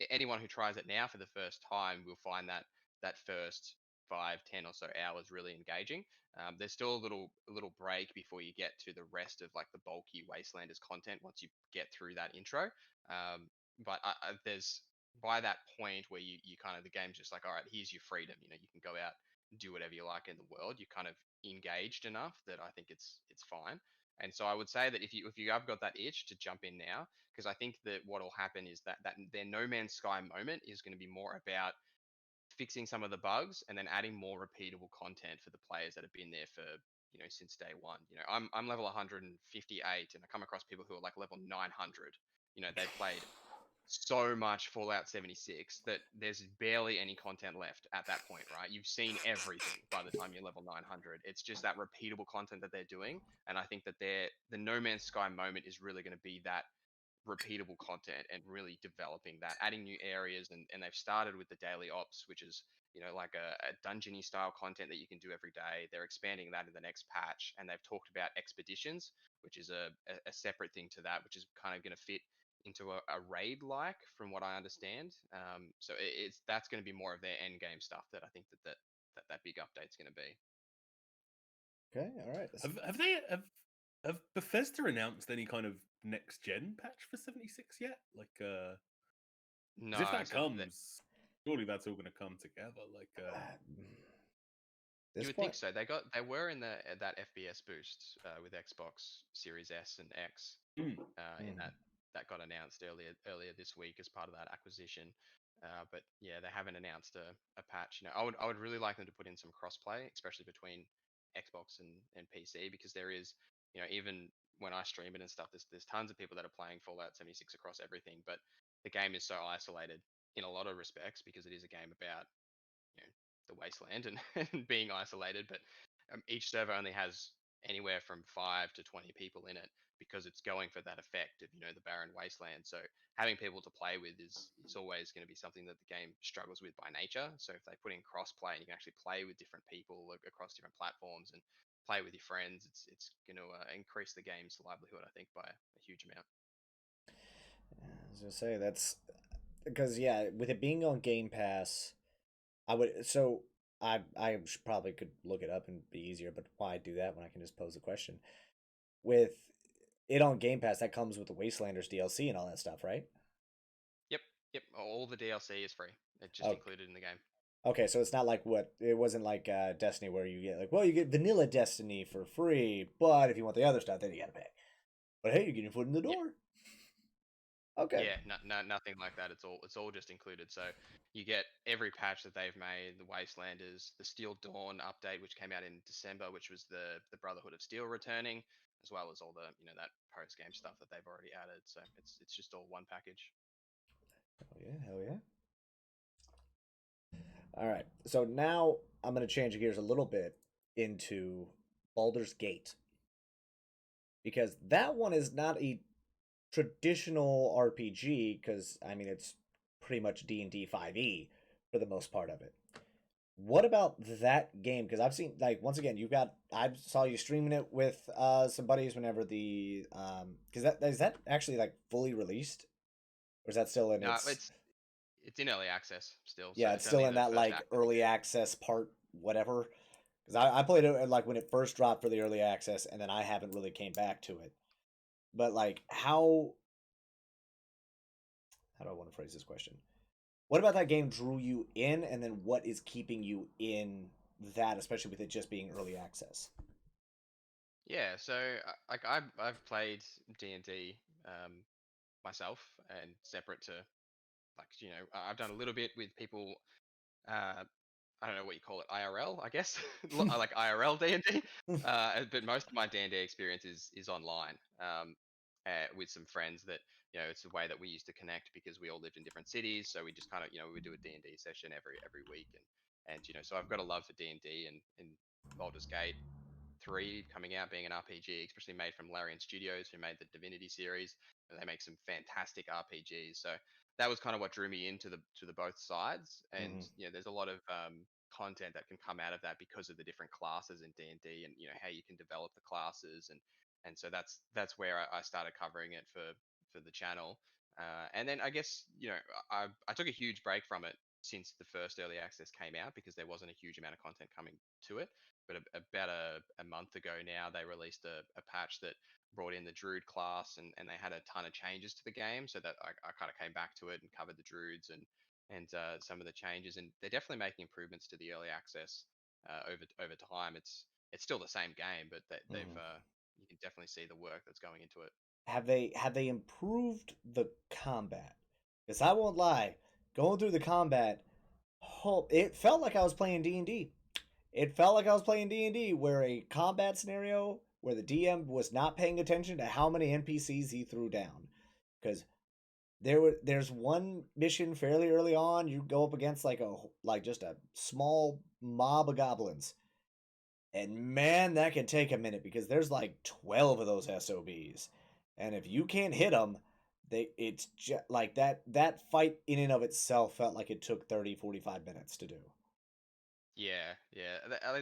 anyone who tries it now for the first time will find that first 5, 10 or so hours really engaging. There's still a little break before you get to the rest of like the bulky Wastelanders content once you get through that intro. But there's by that point where you kind of the game's just like, all right, here's your freedom. You can go out and do whatever you like in the world. You kind of engaged enough that I think it's fine. And so I would say that if you have got that itch to jump in now, because I think that what will happen is that their No Man's Sky moment is going to be more about fixing some of the bugs and then adding more repeatable content for the players that have been there for since day one. I'm level 158 and I come across people who are like level 900. They've played so much Fallout 76 that there's barely any content left at that point, right? You've seen everything by the time you're level 900. It's just that repeatable content that they're doing, and I think that the No Man's Sky moment is really going to be that repeatable content and really developing that, adding new areas, and they've started with the daily ops, which is like a dungeony style content that you can do every day. They're expanding that in the next patch, and they've talked about expeditions, which is a separate thing to that, which is kind of going to fit into a raid like, from what I understand. So that's going to be more of their end game stuff that I think that big update's going to be. Okay, all right. Have Bethesda announced any kind of next gen patch for 76 yet? Like, No, if that so comes, surely that's all going to come together. Like, this you would point, think so. They were in that FPS boost with Xbox Series S and X. In that got announced earlier this week as part of that acquisition. But yeah, they haven't announced a patch. I would really like them to put in some crossplay, especially between Xbox and PC, because there is, even when I stream it and stuff, there's tons of people that are playing Fallout 76 across everything, but the game is so isolated in a lot of respects because it is a game about the wasteland and, and being isolated. But each server only has anywhere from 5 to 20 people in it because it's going for that effect of the barren wasteland. So having people to play with is always going to be something that the game struggles with by nature. So if they put in crossplay and you can actually play with different people across different platforms and play with your friends, it's going to increase the game's livelihood, I think, by a huge amount. I was gonna say that's because with it being on Game Pass, I probably could look it up and be easier, but why do that when I can just pose the question? With it on Game Pass, that comes with the Wastelanders DLC and all that stuff, right? Yep. All the DLC is free. It's just included in the game. Okay, so it's not like it wasn't like Destiny where you get you get vanilla Destiny for free, but if you want the other stuff, then you gotta pay. But hey, you get your foot in the door. Okay. Yeah, no, nothing like that. It's all just included. So you get every patch that they've made, the Wastelanders, the Steel Dawn update, which came out in December, which was the Brotherhood of Steel returning, as well as all the that post game stuff that they've already added. So it's just all one package. Hell yeah. All right. So now I'm going to change gears a little bit into Baldur's Gate. Because that one is not a traditional RPG, because, I mean, it's pretty much D&D 5e for the most part of it. What about that game? Because I've seen, like, once again, I saw you streaming it with some buddies whenever the, because is that actually, like, fully released? Or is that still in No, it's in early access still. Yeah, so it's still in that like early access part, whatever. Because I played it like when it first dropped for the early access, and then I haven't really came back to it. But like, how do I want to phrase this question? What about that game drew you in, and then what is keeping you in that, especially with it just being early access? Yeah, so like I've played D&D myself, and separate to like I've done a little bit with people. I don't know what you call it, IRL, I guess. I like IRL D&D, but most of my D&D experience is online. with some friends that, it's a way that we used to connect because we all lived in different cities. So we just kind of, we would do a D&D session every week. And so I've got a love for D&D and Baldur's Gate 3 coming out being an RPG, especially made from Larian Studios, who made the Divinity series, and they make some fantastic RPGs. So that was kind of what drew me into the both sides. And there's a lot of content that can come out of that because of the different classes in D&D, and how you can develop the classes, and so that's where I started covering it for the channel. And then I guess I took a huge break from it since the first early access came out because there wasn't a huge amount of content coming to it. But about a month ago now, they released a patch that brought in the Druid class, and they had a ton of changes to the game. So that I kind of came back to it and covered the Druids and some of the changes. And they're definitely making improvements to the early access over time. It's still the same game, but they've you can definitely see the work that's going into it. Have they improved the combat? Because I won't lie, going through the combat, it felt like I was playing D&D. It felt like I was playing D&D, where a combat scenario where the DM was not paying attention to how many NPCs he threw down. Because there's one mission fairly early on, you go up against just a small mob of goblins. And man, that can take a minute because there's like 12 of those SOBs. And if you can't hit them, it's just like that fight in and of itself felt like it took 30-45 minutes to do. Yeah,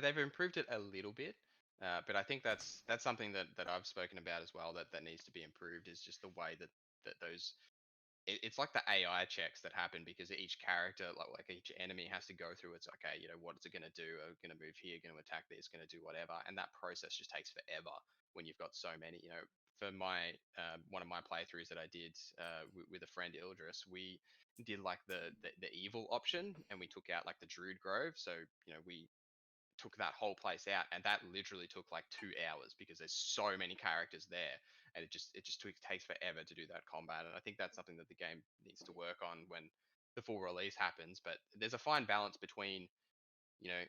they've improved it a little bit, but I think that's something that I've spoken about as well. That needs to be improved is just the way that those it's like the AI checks that happen because each character, like each enemy, has to go through. It's okay, what is it going to do? I'm going to move here, going to attack this, going to do whatever, and that process just takes forever when you've got so many. For my one of my playthroughs that I did with a friend Ildris, we did like the evil option, and we took out like the Druid Grove. So we took that whole place out, and that literally took like 2 hours because there's so many characters there, and takes forever to do that combat. And I think that's something that the game needs to work on when the full release happens. But there's a fine balance between you know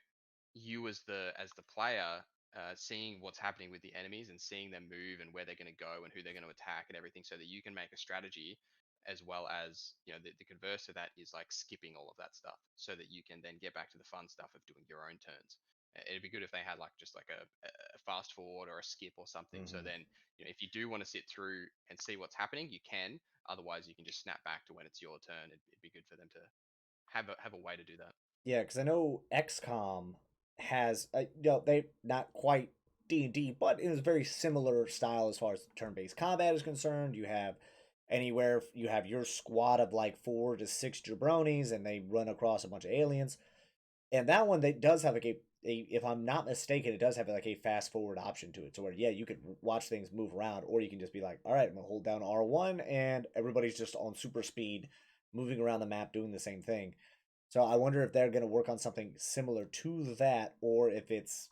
you as the player, seeing what's happening with the enemies and seeing them move and where they're going to go and who they're going to attack and everything, so that you can make a strategy, as well as the converse to that is like skipping all of that stuff so that you can then get back to the fun stuff of doing your own turns. It'd be good if they had like just like a fast forward or a skip or something, so then if you do want to sit through and see what's happening, you can. Otherwise, you can just snap back to when it's your turn. It'd be good for them to have a way to do that. Yeah, because I know XCOM has, they not quite D&D, but it is a very similar style as far as turn-based combat is concerned. You have your squad of like 4 to 6 jabronis, and they run across a bunch of aliens. And that one, they does have like if I'm not mistaken, it does have like a fast forward option to it, so where you could watch things move around, or you can just be like, all right, I'm gonna hold down R1, and everybody's just on super speed, moving around the map, doing the same thing. So I wonder if they're gonna work on something similar to that, or if it's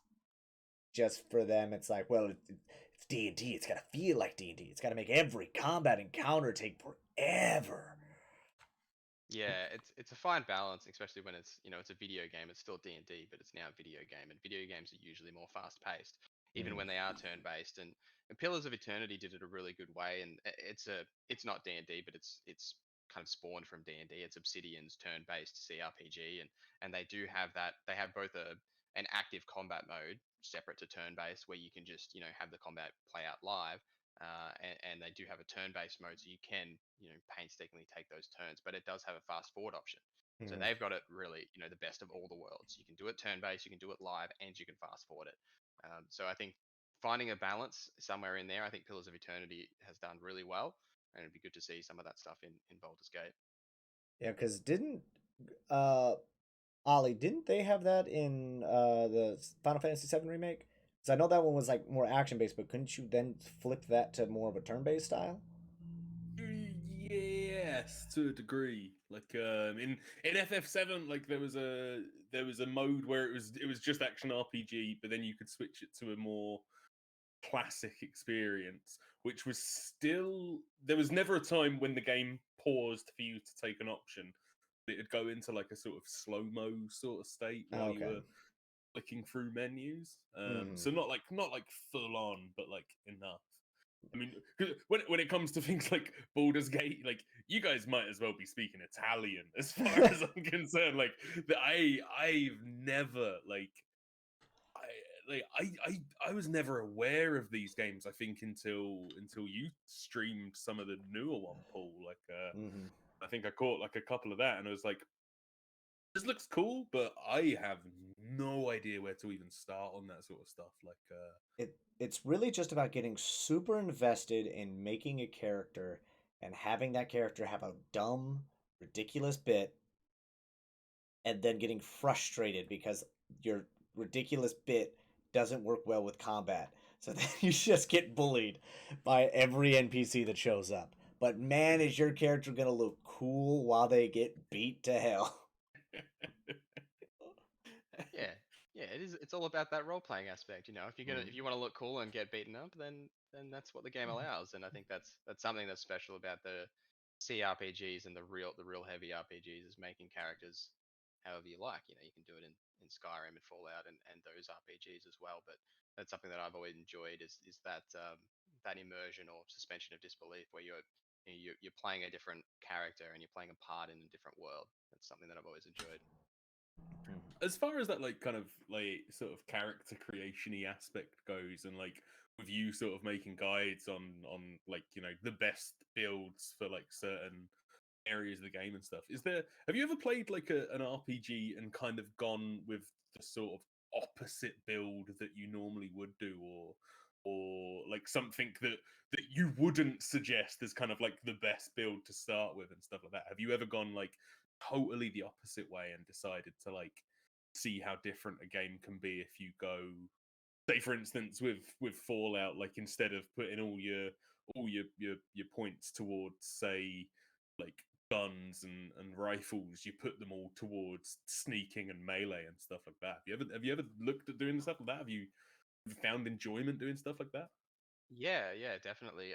just for them. It's like, well, it's D&D. It's gotta feel like D&D. It's gotta make every combat encounter take forever. Yeah, it's a fine balance, especially when it's a video game. It's still D&D, but it's now a video game, and video games are usually more fast paced, even when they are turn based. And Pillars of Eternity did it a really good way, and it's not D&D, but it's kind of spawned from D&D. It's Obsidian's turn based CRPG, and they do have that. They have both an active combat mode separate to turn based, where you can just have the combat play out live, and they do have a turn-based mode, so you can painstakingly take those turns, but it does have a fast forward option. So they've got it really the best of all the worlds. You can do it turn-based, you can do it live, and you can fast forward it. So I think finding a balance somewhere in there, I think Pillars of Eternity has done really well, and it'd be good to see some of that stuff in Baldur's Gate. Yeah, because uh Ollie, didn't they have that in the Final Fantasy VII remake? Because I know that one was like more action based, but couldn't you then flip that to more of a turn based style? Yes, to a degree. Like in FF7, like there was a mode where it was just action RPG, but then you could switch it to a more classic experience, which was still, there was never a time when the game paused for you to take an option. It'd go into like a sort of slow-mo sort of state while you were clicking through menus. So not like full on, but like enough. I mean, 'cause when it comes to things like Baldur's Gate, like you guys might as well be speaking Italian as far as I'm concerned. Like I've never I was never aware of these games. I think until you streamed some of the newer one, Paul. Mhm. I think I caught like a couple of that, and I was like, this looks cool, but I have no idea where to even start on that sort of stuff. It's really just about getting super invested in making a character and having that character have a dumb, ridiculous bit, and then getting frustrated because your ridiculous bit doesn't work well with combat. So then you just get bullied by every NPC that shows up. But man, is your character gonna look cool while they get beat to hell? Yeah, yeah, it is. It's all about that role playing aspect. You know, if you want to look cool and get beaten up, then that's what the game allows. And I think that's something that's special about the CRPGs and the real heavy RPGs is making characters however you like. You know, you can do it in Skyrim and Fallout and those RPGs as well. But that's something that I've always enjoyed is that that immersion or suspension of disbelief where you're playing a different character and you're playing a part in a different world. That's something that I've always enjoyed. As far as that like kind of like sort of character creation-y aspect goes, and like with you sort of making guides on like the best builds for like certain areas of the game and stuff, have you ever played like an RPG and kind of gone with the sort of opposite build that you normally would do, or like something that you wouldn't suggest as kind of like the best build to start with and stuff like that? Have you ever gone like totally the opposite way and decided to like see how different a game can be if you go, say for instance with Fallout, like instead of putting all your points towards, say, like guns and rifles, you put them all towards sneaking and melee and stuff like that? Have you ever looked at doing stuff like that? Have you found enjoyment doing stuff like that? Yeah, yeah, definitely.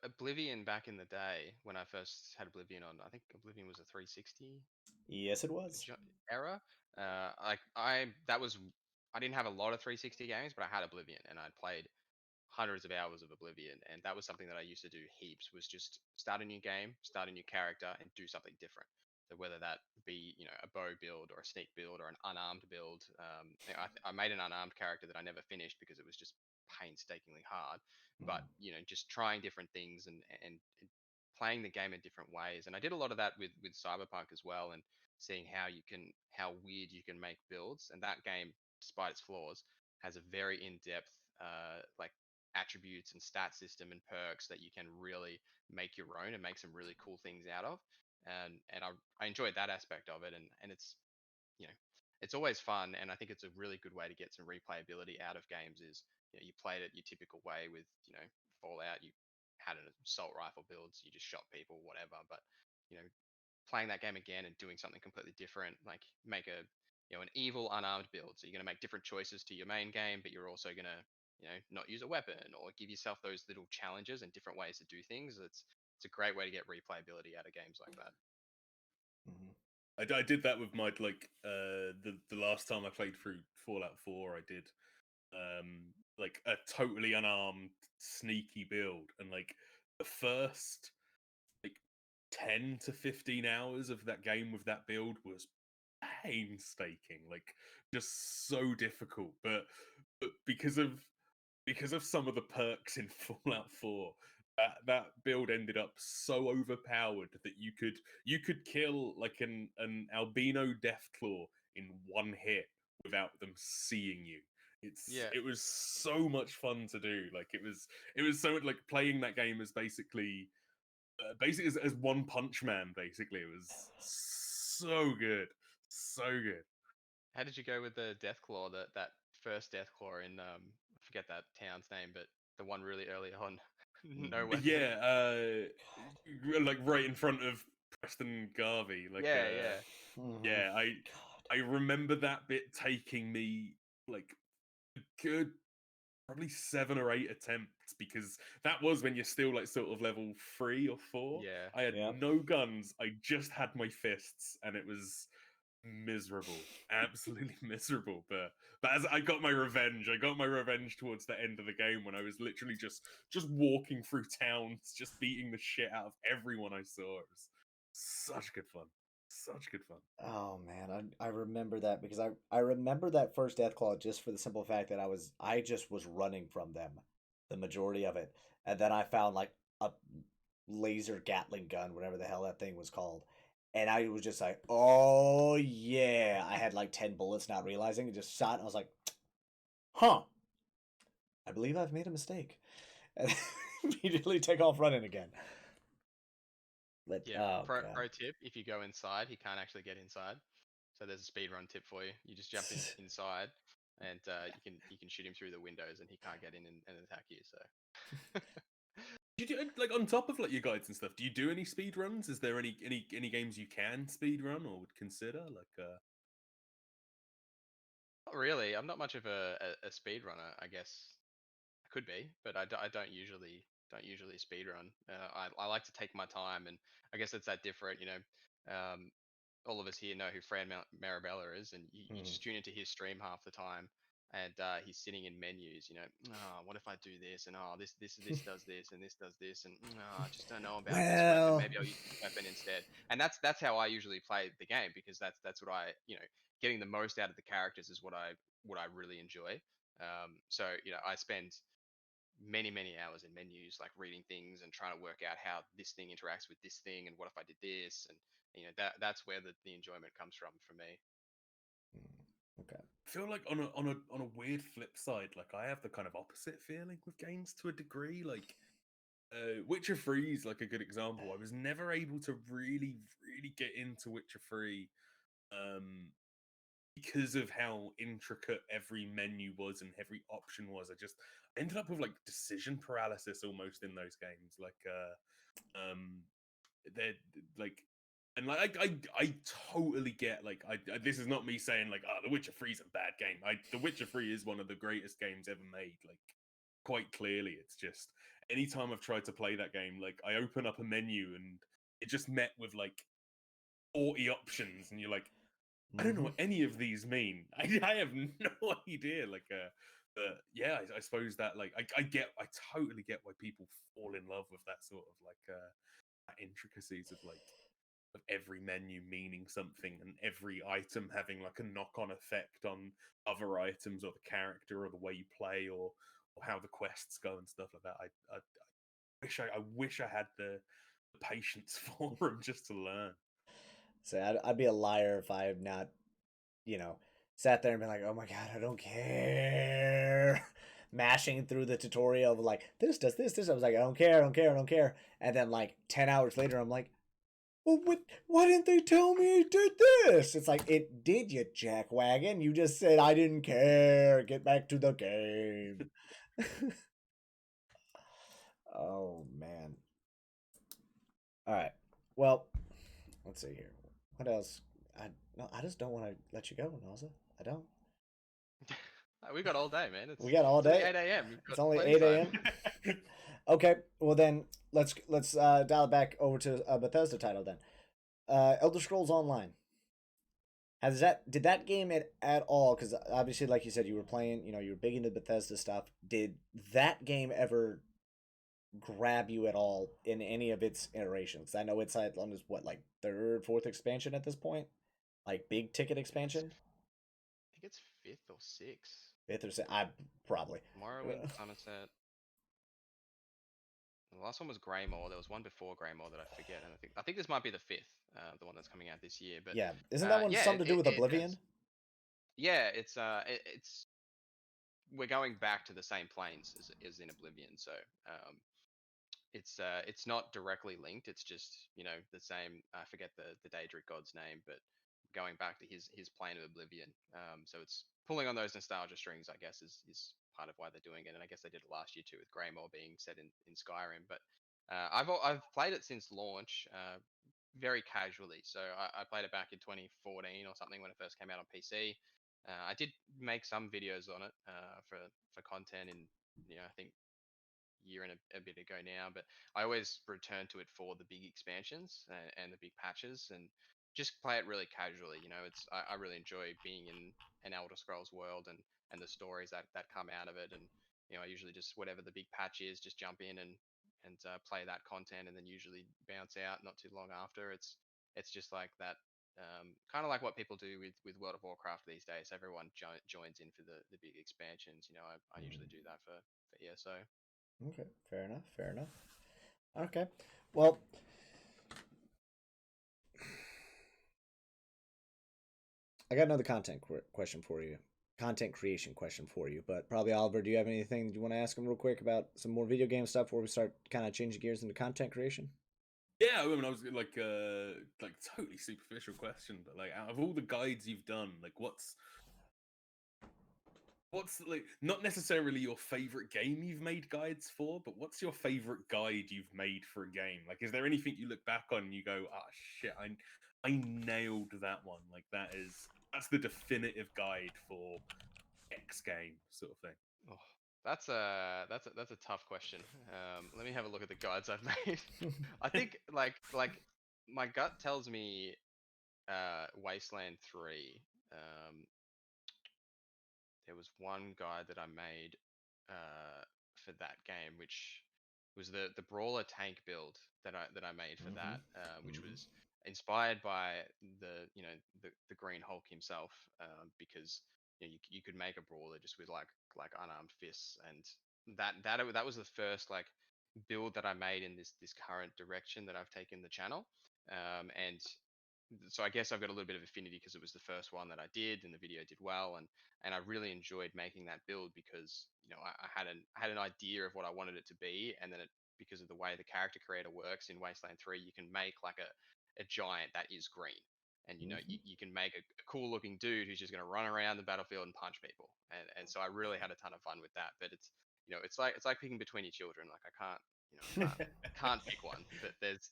Oblivion back in the day when I first had Oblivion on, I think Oblivion was a 360 Yes, it was. era. Like I didn't have a lot of 360 games, but I had Oblivion and I'd played hundreds of hours of Oblivion, and that was something that I used to do heaps. Was just start a new game, start a new character, and do something different. So whether that be a bow build or a sneak build or an unarmed build, I made an unarmed character that I never finished because it was just painstakingly hard. But just trying different things and playing the game in different ways. And I did a lot of that with Cyberpunk as well, and seeing how weird you can make builds. And that game, despite its flaws, has a very in-depth like attributes and stat system and perks that you can really make your own and make some really cool things out of. And I enjoyed that aspect of it, and you know it's always fun, and I think it's a really good way to get some replayability out of games. Is you played it your typical way with Fallout. You had an assault rifle builds, you just shot people, whatever. But you know playing that game again and doing something completely different, like make an evil unarmed build. So you're going to make different choices to your main game, but you're also going to not use a weapon or give yourself those little challenges and different ways to do things. It's a great way to get replayability out of games like that. Mhm. I did that with my the last time I played through Fallout 4. I did like a totally unarmed sneaky build, and like the first like 10 to 15 hours of that game with that build was painstaking, like just so difficult. But because of some of the perks in Fallout 4, that build ended up so overpowered that you could kill like an albino deathclaw in one hit without them seeing you. Yeah, It was so much fun to do. Like it was so like playing that game as basically as One Punch Man. Basically, it was so good, so good. how did you go with the Deathclaw? That first Deathclaw in I forget that town's name, but the one really early on, no weapon. Yeah, like right in front of Preston Garvey. Like, Yeah, yeah. Mhm. yeah, I remember that bit taking me like a good probably 7 or 8 attempts, because that was when you're still like sort of level 3 or 4. Yeah. I had Yep. no guns. I just had my fists, and it was miserable, absolutely miserable. But as I got my revenge, towards the end of the game when I was literally just walking through towns, just beating the shit out of everyone I saw. It was such good fun, such good fun. Oh man, I remember that because I remember that first Deathclaw just for the simple fact that I just was running from them the majority of it, and then I found like a laser Gatling gun, whatever the hell that thing was called, and I was just like, oh yeah, I had like 10 bullets, not realizing it, just shot, and I was like, huh, I believe I've made a mistake, and immediately take off running again. But Yeah, oh pro god. tip: if you go inside, he can't actually get inside. So there's a speed run tip for you. You just jump inside, and you can shoot him through the windows, and he can't get in and attack you. So Do you do like on top of like your guides and stuff? Do you do any speed runs? Is there any games you can speed run or would consider not really. I'm not much of a speed runner. I guess I could be, but I don't usually speed run. I like to take my time, and I guess it's that different. All of us here know who Fran Marabella is, and you Mhm. just tune into his stream half the time, and he's sitting in menus. Oh, what if I do this, and oh, this does this, and this does this, and oh, I just don't know about this weapon. Well, Maybe I'll use this weapon instead. And that's how I usually play the game, because that's what getting the most out of the characters is what I really enjoy. So I spend many hours in menus, like reading things and trying to work out how this thing interacts with this thing, and what if I did this, and that's where the enjoyment comes from for me. okay. I feel like on a weird flip side, like I have the kind of opposite feeling with games to a degree. Like Witcher 3 is like a good example. I was never able to really get into Witcher 3 um because of how intricate every menu was and every option was. I ended up with like decision paralysis almost in those games. Um they're like and like I totally get like this is not me saying like, oh, The Witcher 3 is a bad game. The Witcher 3 is one of the greatest games ever made, like quite clearly. It's just anytime I've tried to play that game, like I open up a menu and it just met with like 40 options, and you're like, I don't know Mm-hmm. what any of these mean. I have no idea. But yeah, I suppose that like I totally get why people fall in love with that sort of intricacies of like of every menu meaning something and every item having like a knock-on effect on other items or the character or the way you play or how the quests go and stuff like that. I wish I had the patience for them just to learn. So I'd be a liar if I have not, sat there and been like, oh my god, I don't care. Mashing through the tutorial of like, this does this, this. I was like, I don't care, I don't care, I don't care. And then like 10 hours later, I'm like, well, why didn't they tell me it did this? It's like, it did, you jackwagon. You just said I didn't care. Get back to the game. Oh, man. All right. Well, let's see here. What else? No, I just don't want to let you go, NorZZa. I don't. We got all day, man. We got all It's only day. 8 a.m. You've It's got only plenty of 8 time. a.m. Okay, well then let's dial it back over to a Bethesda title then. Elder Scrolls Online. Did that game at all? Because obviously, like you said, you were playing. You were big into Bethesda stuff. Did that game ever grab you at all in any of its iterations? I know it's on its what, like third, fourth expansion at this point, like big ticket expansion. I think it's fifth or sixth. Fifth or sixth, I probably. Morrowind, Sunset. The last one was Greymore. There was one before Greymore that I forget, and I think this might be the fifth, the one that's coming out this year. But Yeah, isn't that one yeah, something to do with it has. Oblivion? Yeah, it's we're going back to the same planes as in Oblivion, so um, it's not directly linked. It's just the same. I forget the Daedric god's name, but going back to his plane of Oblivion. So it's pulling on those nostalgia strings, I guess, is part of why they're doing it. And I guess they did it last year too with Greymore being set in Skyrim. But I've played it since launch, very casually. So I played it back in 2014 or something when it first came out on PC. I did make some videos on it for content in I think year and a bit ago now, but I always return to it for the big expansions and the big patches, and just play it really casually. You know, I really enjoy being in an Elder Scrolls world and the stories that come out of it. And I usually just whatever the big patch is, just jump in and play that content, and then usually bounce out not too long after. It's just like that. Kind of like what people do with World of Warcraft these days. Everyone joins in for the big expansions. I usually do that for ESO. Okay, fair enough. Fair enough. Okay, well, I got another question for you. Content creation question for you, but probably Oliver, do you have anything you want to ask him real quick about some more video game stuff before we start kind of changing gears into content creation? Yeah, I mean, I was like totally superficial question, but like, out of all the guides you've done, like, what's like not necessarily your favorite game you've made guides for, but what's your favorite guide you've made for a game? Like, is there anything you look back on and you go, ah, shit, I nailed that one. Like, that's the definitive guide for X game, sort of thing. Oh, that's a tough question. Let me have a look at the guides I've made. I think like my gut tells me Wasteland 3. There was one guide that I made for that game, which was the brawler tank build that I made for that, which was inspired by the Green Hulk himself, because you could make a brawler just with like unarmed fists, and that was the first like build that I made in this current direction that I've taken the channel, and so I guess I've got a little bit of affinity because it was the first one that I did, and the video did well, and I really enjoyed making that build because I had an idea of what I wanted it to be, and then because of the way the character creator works in Wasteland 3, you can make like a giant that is green, and you can make a cool looking dude who's just going to run around the battlefield and punch people, and so I really had a ton of fun with that. But it's like picking between your children. Like I can't pick one, but there's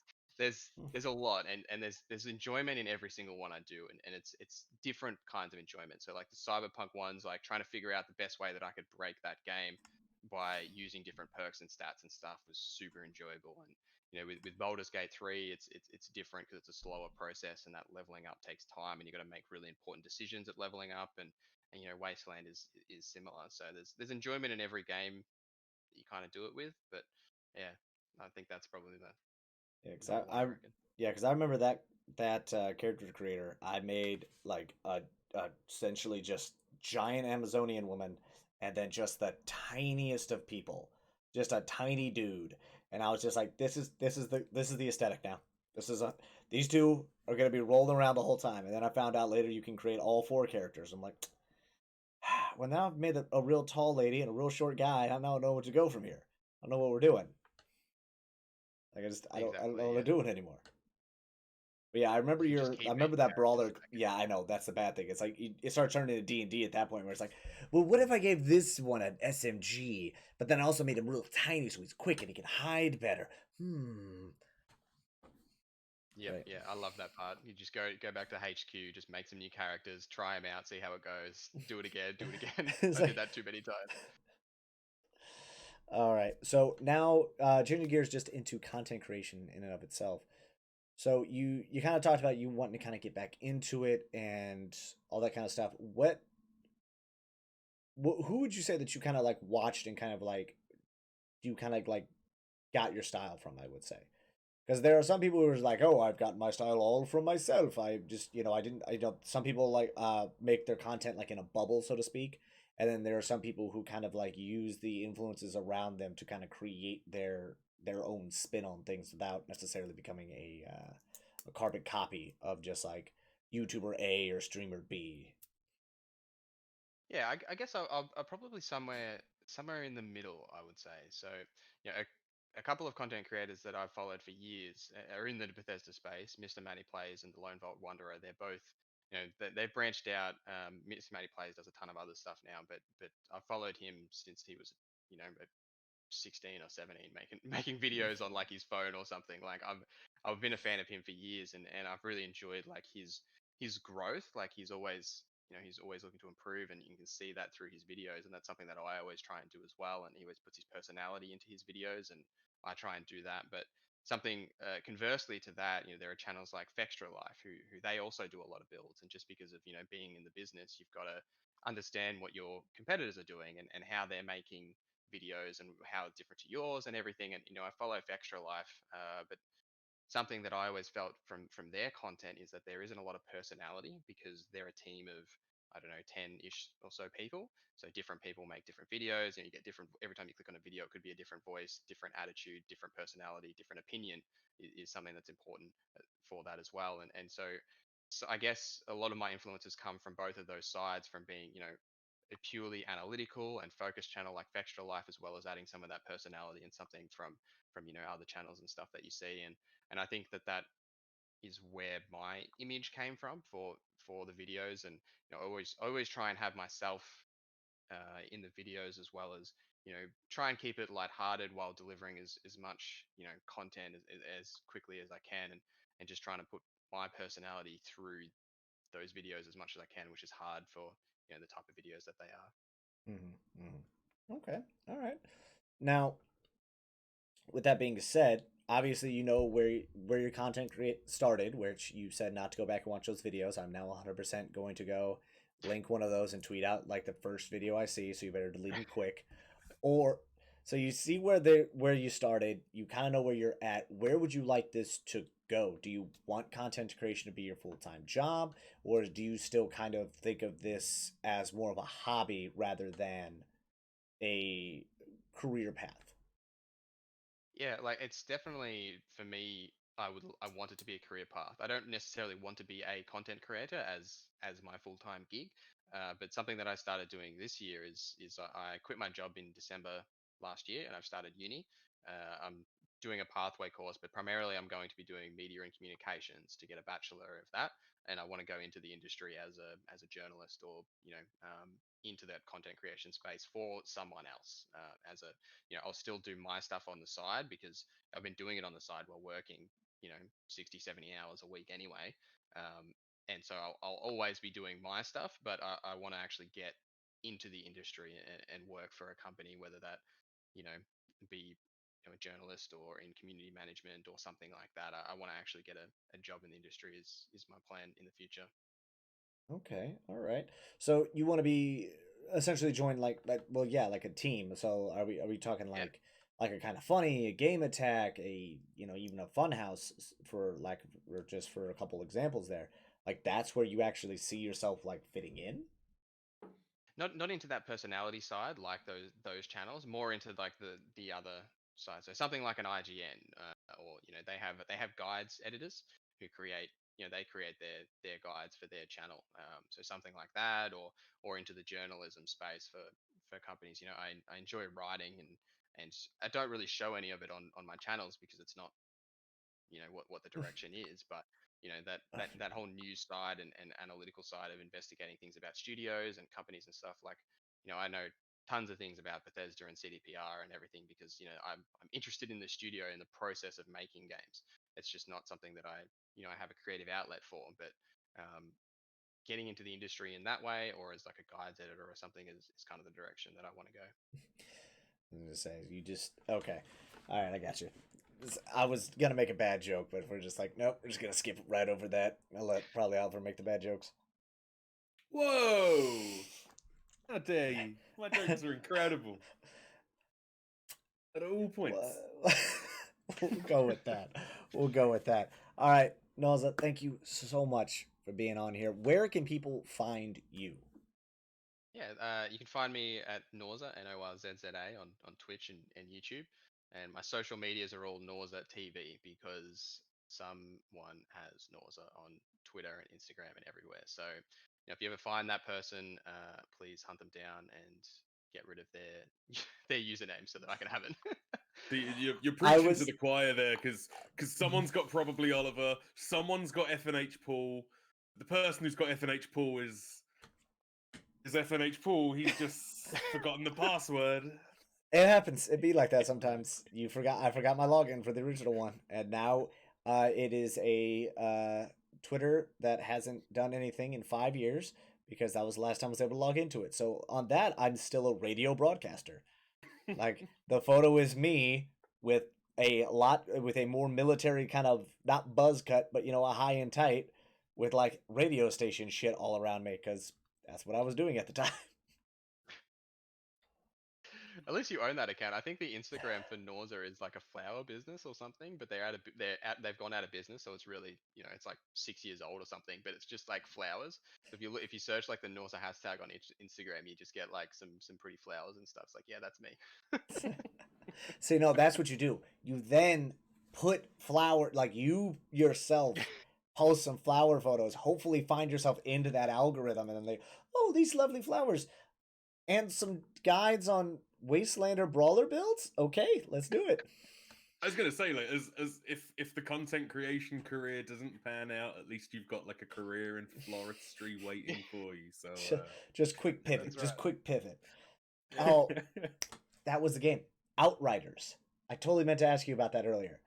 a lot, and there's enjoyment in every single one I do, and it's different kinds of enjoyment. So like the cyberpunk ones, like trying to figure out the best way that I could break that game by using different perks and stats and stuff was super enjoyable. And with Baldur's Gate 3, it's different because it's a slower process, and that leveling up takes time, and you got to make really important decisions at leveling up, and Wasteland is similar. So there's enjoyment in every game that you kind of do it with. But yeah, I think that's probably the Yeah, because number one, I reckon. yeah, because I remember that character creator. I made like a essentially just giant Amazonian woman, and then just the tiniest of people, just a tiny dude, and I was just like, this is the aesthetic now. These two are gonna be rolling around the whole time, and then I found out later you can create all four characters. I'm like, well, now I've made a real tall lady and a real short guy. I don't know what to go from here. I don't know what we're doing. Like I don't know what I'm doing anymore. But yeah, I remember You just keep making that characters brawler. so that Yeah, I know that's the bad thing. It's like it starts turning into D&D at that point where it's like, well, what if I gave this one an SMG, but then I also made him real tiny so he's quick and he can hide better. Yep, Right. yeah, I love that part. You just go back to HQ, just make some new characters, try them out, see how it goes, do it again, do it again. It's I did like, that too many times. all right. So now changing gears just into content creation in and of itself. So you kind of talked about you wanting to kind of get back into it and all that kind of stuff. Who would you say that you kind of like watched and kind of like you kind of like got your style from? I would say because there are some people who are like, oh, I've got my style all from myself. I just I didn't I don't. Some people like make their content like in a bubble, so to speak, and then there are some people who kind of like use the influences around them to kind of create their own spin on things without necessarily becoming a carbon copy of just like YouTuber A or streamer B. Yeah, I guess I'll probably somewhere in the middle, I would say. So, a couple of content creators that I've followed for years are in the Bethesda space. Mr. Matty Plays and the Lone Vault Wanderer. They're both, they've branched out. Mr. Matty Plays does a ton of other stuff now, but I've followed him since he was, 16 or 17, making videos on like his phone or something. Like I've been a fan of him for years, and I've really enjoyed like his growth. Like he's always looking to improve, and you can see that through his videos, and that's something that I always try and do as well. And he always puts his personality into his videos, and I try and do that. But something conversely to that, there are channels like Fextra Life who they also do a lot of builds, and just because of being in the business, you've got to understand what your competitors are doing and how they're making videos and how it's different to yours and everything. And I follow Fextra Life, but something that I always felt from their content is that there isn't a lot of personality, because they're a team of, I don't know, 10-ish or so people. So different people make different videos, and you get different every time you click on a video. It could be a different voice, different attitude, different personality, different opinion is something that's important for that as well. And so I guess a lot of my influences come from both of those sides, from being a purely analytical and focused channel like Fextra Life, as well as adding some of that personality and something from other channels and stuff that you see. And I think that is where my image came from for the videos. And always try and have myself in the videos, as well as try and keep it lighthearted while delivering as much content as quickly as I can, and just trying to put my personality through those videos as much as I can, which is hard for the type of videos that they are. Okay, all right. Now, with that being said, obviously you know where your content started, which you said not to go back and watch those videos. I'm now 100% going to go link one of those and tweet out like the first video I see, so you better delete them quick. Or so you see where you started, you kind of know where you're at. Where would you like this to go? Do you want content creation to be your full-time job, or do you still kind of think of this as more of a hobby rather than a career path? Yeah, like it's definitely for me. I want it to be a career path. I don't necessarily want to be a content creator as my full time gig, but something that I started doing this year is I quit my job in December last year, and I've started uni. I'm doing a pathway course, but primarily I'm going to be doing media and communications to get a bachelor of that, and I want to go into the industry as a journalist, or into that content creation space for someone else, as a I'll still do my stuff on the side, because I've been doing it on the side while working, 60, 70 hours a week anyway. And so I'll always be doing my stuff, but I want to actually get into the industry and work for a company, whether that, be a journalist or in community management or something like that. I want to actually get a job in the industry is my plan in the future. Okay, all right. So you want to be essentially join like well yeah like a team. So are we talking Yeah. like a kind of funny a game attack, a even a fun house for like, or just for a couple examples there, like that's where you actually see yourself like fitting in? Not into that personality side like those channels, more into like the other side. So something like an IGN, or they have guides editors who create, they create their guides for their channel. So something like that, or into the journalism space for companies. I enjoy writing, and I don't really show any of it on my channels, because it's not what the direction is. But that whole news side and analytical side of investigating things about studios and companies and stuff, like I know tons of things about Bethesda and CDPR and everything, because I'm interested in the studio and the process of making games. It's just not something that I have a creative outlet for. But getting into the industry in that way, or as like a guides editor or something, is kind of the direction that I want to go. I'm gonna say you just okay. All right, I got you. I was gonna make a bad joke, but we're just like, nope, we're just gonna skip right over that. I'll let probably Oliver make the bad jokes. Whoa! How dare you? My jokes are incredible. At all points. We'll go with that. We'll go with that. All right, NorZZa, thank you so much for being on here. Where can people find you? Yeah, you can find me at NorZZa, NorZZa, on Twitch and YouTube. And my social medias are all NorZZa TV, because someone has NorZZa on Twitter and Instagram and everywhere. So, if you ever find that person, please hunt them down and get rid of their their username so that I can have it. You're I preaching to was the choir there, because someone's got Probably Oliver, someone's got FNHPaul. The person who's got FNHPaul is FNHPaul. He's just forgotten the password. It happens. It be like that sometimes. I forgot my login for the original one, and now it is a Twitter that hasn't done anything in 5 years, because that was the last time I was able to log into it. So on that, I'm still a radio broadcaster. Like the photo is me with a lot with a more military kind of not buzz cut, but a high and tight with like radio station shit all around me because that's what I was doing at the time. At least you own that account. I think the Instagram for NorZZa is like a flower business or something, but they've gone out of business, so it's really it's like 6 years old or something. But it's just like flowers. So if you search like the NorZZa hashtag on Instagram, you just get like some pretty flowers and stuff. It's like, yeah, that's me. See, no, that's what you do. You then put flower, like you yourself post some flower photos, hopefully find yourself into that algorithm, and then oh, these lovely flowers, and some guides on Wastelander brawler builds. Okay, let's do it. I was gonna say, like, as if the content creation career doesn't pan out, at least you've got like a career in floristry waiting for you. So just quick pivot, That's just right. quick pivot. Oh, that was the game. Outriders. I totally meant to ask you about that earlier.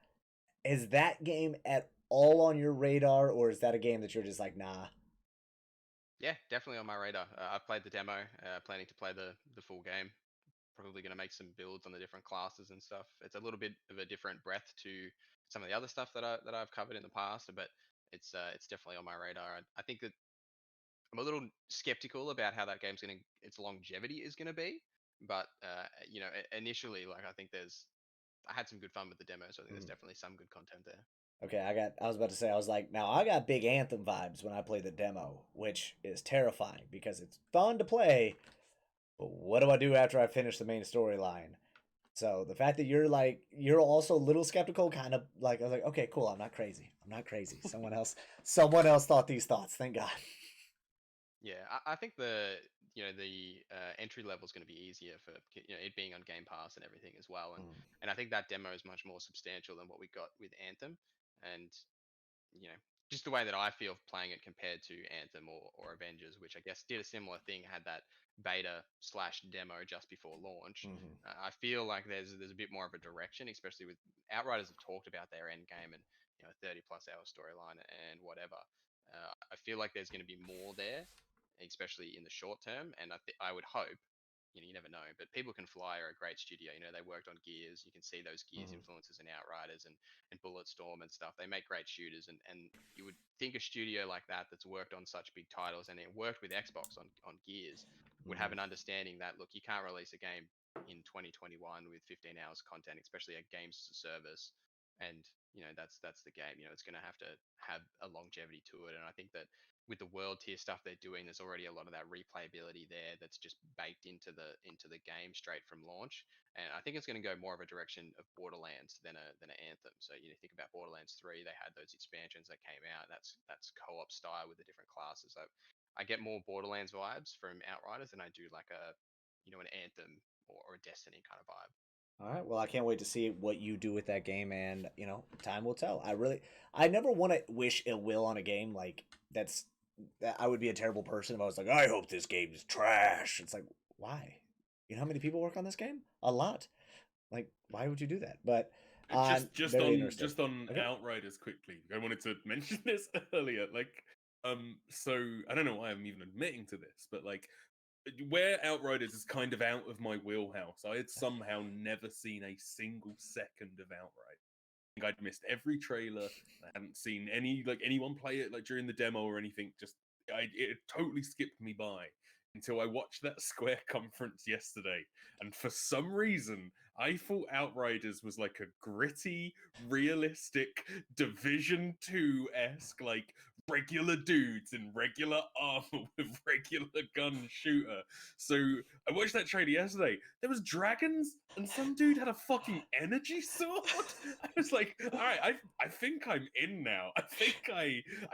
Is that game at all on your radar, or is that a game that you're just like, nah? Yeah, definitely on my radar. I've played the demo, planning to play the full game. Probably going to make some builds on the different classes and stuff. It's a little bit of a different breadth to some of the other stuff that I've covered in the past, but it's definitely on my radar. I think that I'm a little skeptical about how that its longevity is gonna be, but initially, like I had some good fun with the demo, so I think there's definitely some good content there. Okay, I was about to say, I was like, now I got big Anthem vibes when I play the demo, which is terrifying because it's fun to play, but what do I do after I finish the main storyline? So the fact that you're also a little skeptical, kind of like, I was like, okay, cool, I'm not crazy. Someone else thought these thoughts. Thank God. Yeah, I think the entry level is going to be easier for it being on Game Pass and everything as well, and I think that demo is much more substantial than what we got with Anthem, and just the way that I feel playing it compared to Anthem or Avengers, which I guess did a similar thing, had that beta slash demo just before launch. I feel like there's a bit more of a direction, especially with Outriders have talked about their end game and 30+ hour storyline and whatever. I feel like there's going to be more there, especially in the short term, and I would hope. You never know, but People Can Fly are a great studio. They worked on Gears. You can see those Gears influences in Outriders and Bulletstorm and stuff. They make great shooters, and you would think a studio like that's worked on such big titles and it worked with Xbox on Gears would have an understanding that, look, you can't release a game in 2021 with 15 hours content, especially a games as a service, and that's the game. It's going to have a longevity to it, and I think that with the world tier stuff they're doing, there's already a lot of that replayability there that's just baked into the game straight from launch. And I think it's going to go more of a direction of Borderlands than an Anthem. So think about Borderlands 3, they had those expansions that came out. That's co-op style with the different classes. So I get more Borderlands vibes from Outriders than I do like an Anthem or a Destiny kind of vibe. All right. Well, I can't wait to see what you do with that game, and time will tell. I never want to wish ill will on a game. Like that I would be a terrible person if I was like, I hope this game is trash. It's like, why? You know how many people work on this game? A lot. Like, why would you do that? But just on okay. Outriders quickly. I wanted to mention this earlier. Like, so I don't know why I'm even admitting to this, but like, where Outriders is kind of out of my wheelhouse, I had somehow never seen a single second of Outriders. I think I'd missed every trailer. I hadn't seen anyone play it like during the demo or anything. It totally skipped me by until I watched that Square conference yesterday. And for some reason, I thought Outriders was like a gritty, realistic Division 2-esque, like regular dudes in regular armor with regular gun shooter. So I watched that trailer yesterday. There was dragons and some dude had a fucking energy sword. I was like, all right, I think I'm in now. I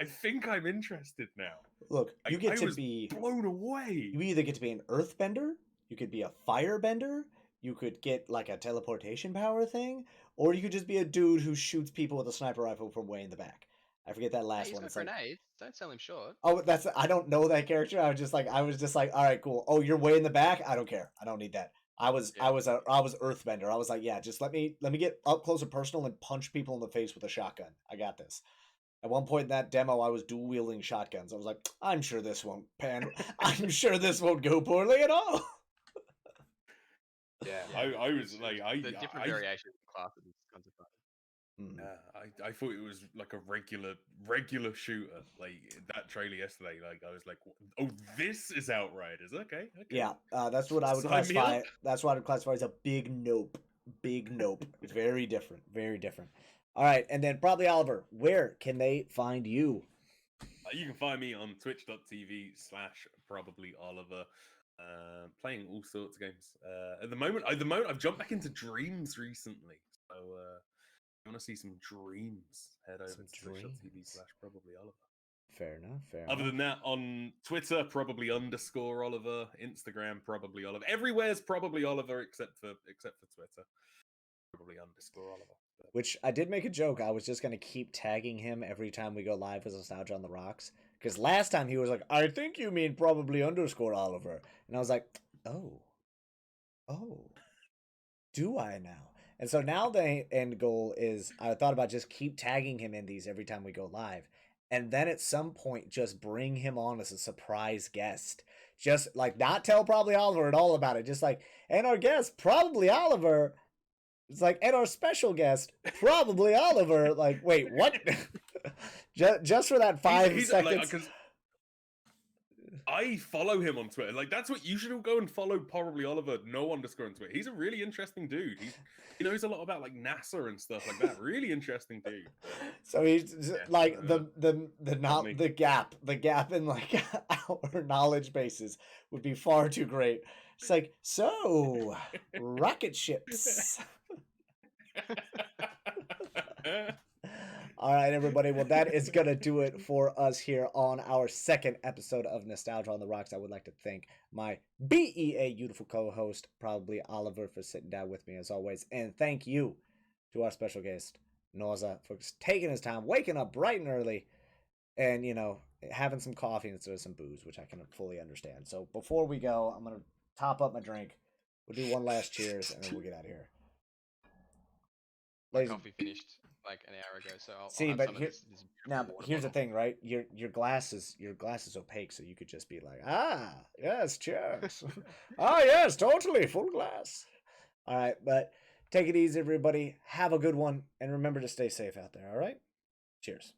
think I'm interested now. Look, you get to be blown away. You either get to be an earthbender, you could be a firebender, you could get like a teleportation power thing, or you could just be a dude who shoots people with a sniper rifle from way in the back. I forget that last one. He's got grenades. Don't sell him short. Oh, I don't know that character. I was just like, all right, cool. Oh, you're way in the back? I don't care. I don't need that. I was earthbender. I was like, yeah, just let me get up close and personal and punch people in the face with a shotgun. I got this. At one point in that demo, I was dual wielding shotguns. I was like, I'm sure this won't pan. I'm sure this won't go poorly at all. Yeah, I was like, the different variations of classes is kind of fun. Mm. I thought it was like a regular shooter. Like that trailer yesterday, like I was like, oh, this is Outriders. Okay. Yeah, that's what I would Sign me classify. up. That's what I would classify as a big nope. Big nope. Very different. Very different. All right, and then probably Oliver. Where can they find you? You can find me on twitch.tv/ProbablyOliver, playing all sorts of games. At the moment, I've jumped back into Dreams recently. So if you want to see some Dreams, head over to twitch.tv/ProbablyOliver. Fair enough. Fair Other enough. than that, on Twitter, probably_Oliver, Instagram, probablyOliver. Everywhere's probablyOliver except for Twitter. Probably_Oliver. Which I did make a joke. I was just gonna keep tagging him every time we go live with Nostalgia on the Rocks. Because last time he was like, I think you mean probably_Oliver. And I was like, oh. Do I now? And so now the end goal is I thought about just keep tagging him in these every time we go live. And then at some point just bring him on as a surprise guest. Just like not tell Probably Oliver at all about it. Just like, and our guest, Probably Oliver. It's like, and our special guest, Probably Oliver. Like, wait, what? just for that 5 seconds. Like, I follow him on Twitter. Like, that's what you should go and follow. Probably Oliver, no underscore on Twitter. He's a really interesting dude. He knows a lot about like NASA and stuff like that. Really interesting dude. So he's like the gap in like our knowledge bases would be far too great. It's like, so rocket ships. All right, everybody. Well, that is going to do it for us here on our second episode of Nostalgia on the Rocks. I would like to thank my BEA beautiful co-host, Probably Oliver, for sitting down with me as always. And thank you to our special guest, NorZZa, for taking his time, waking up bright and early, and, having some coffee instead of some booze, which I can fully understand. So before we go, I'm going to top up my drink. We'll do one last cheers, and then we'll get out of here. My coffee finished like an hour ago, so I'll see. have But some here, of this now water here's the bottle. thing, right? Your glass is opaque, so you could just be like, yes, cheers. Yes, totally full glass. All right, but take it easy, everybody. Have a good one, and remember to stay safe out there. All right, cheers.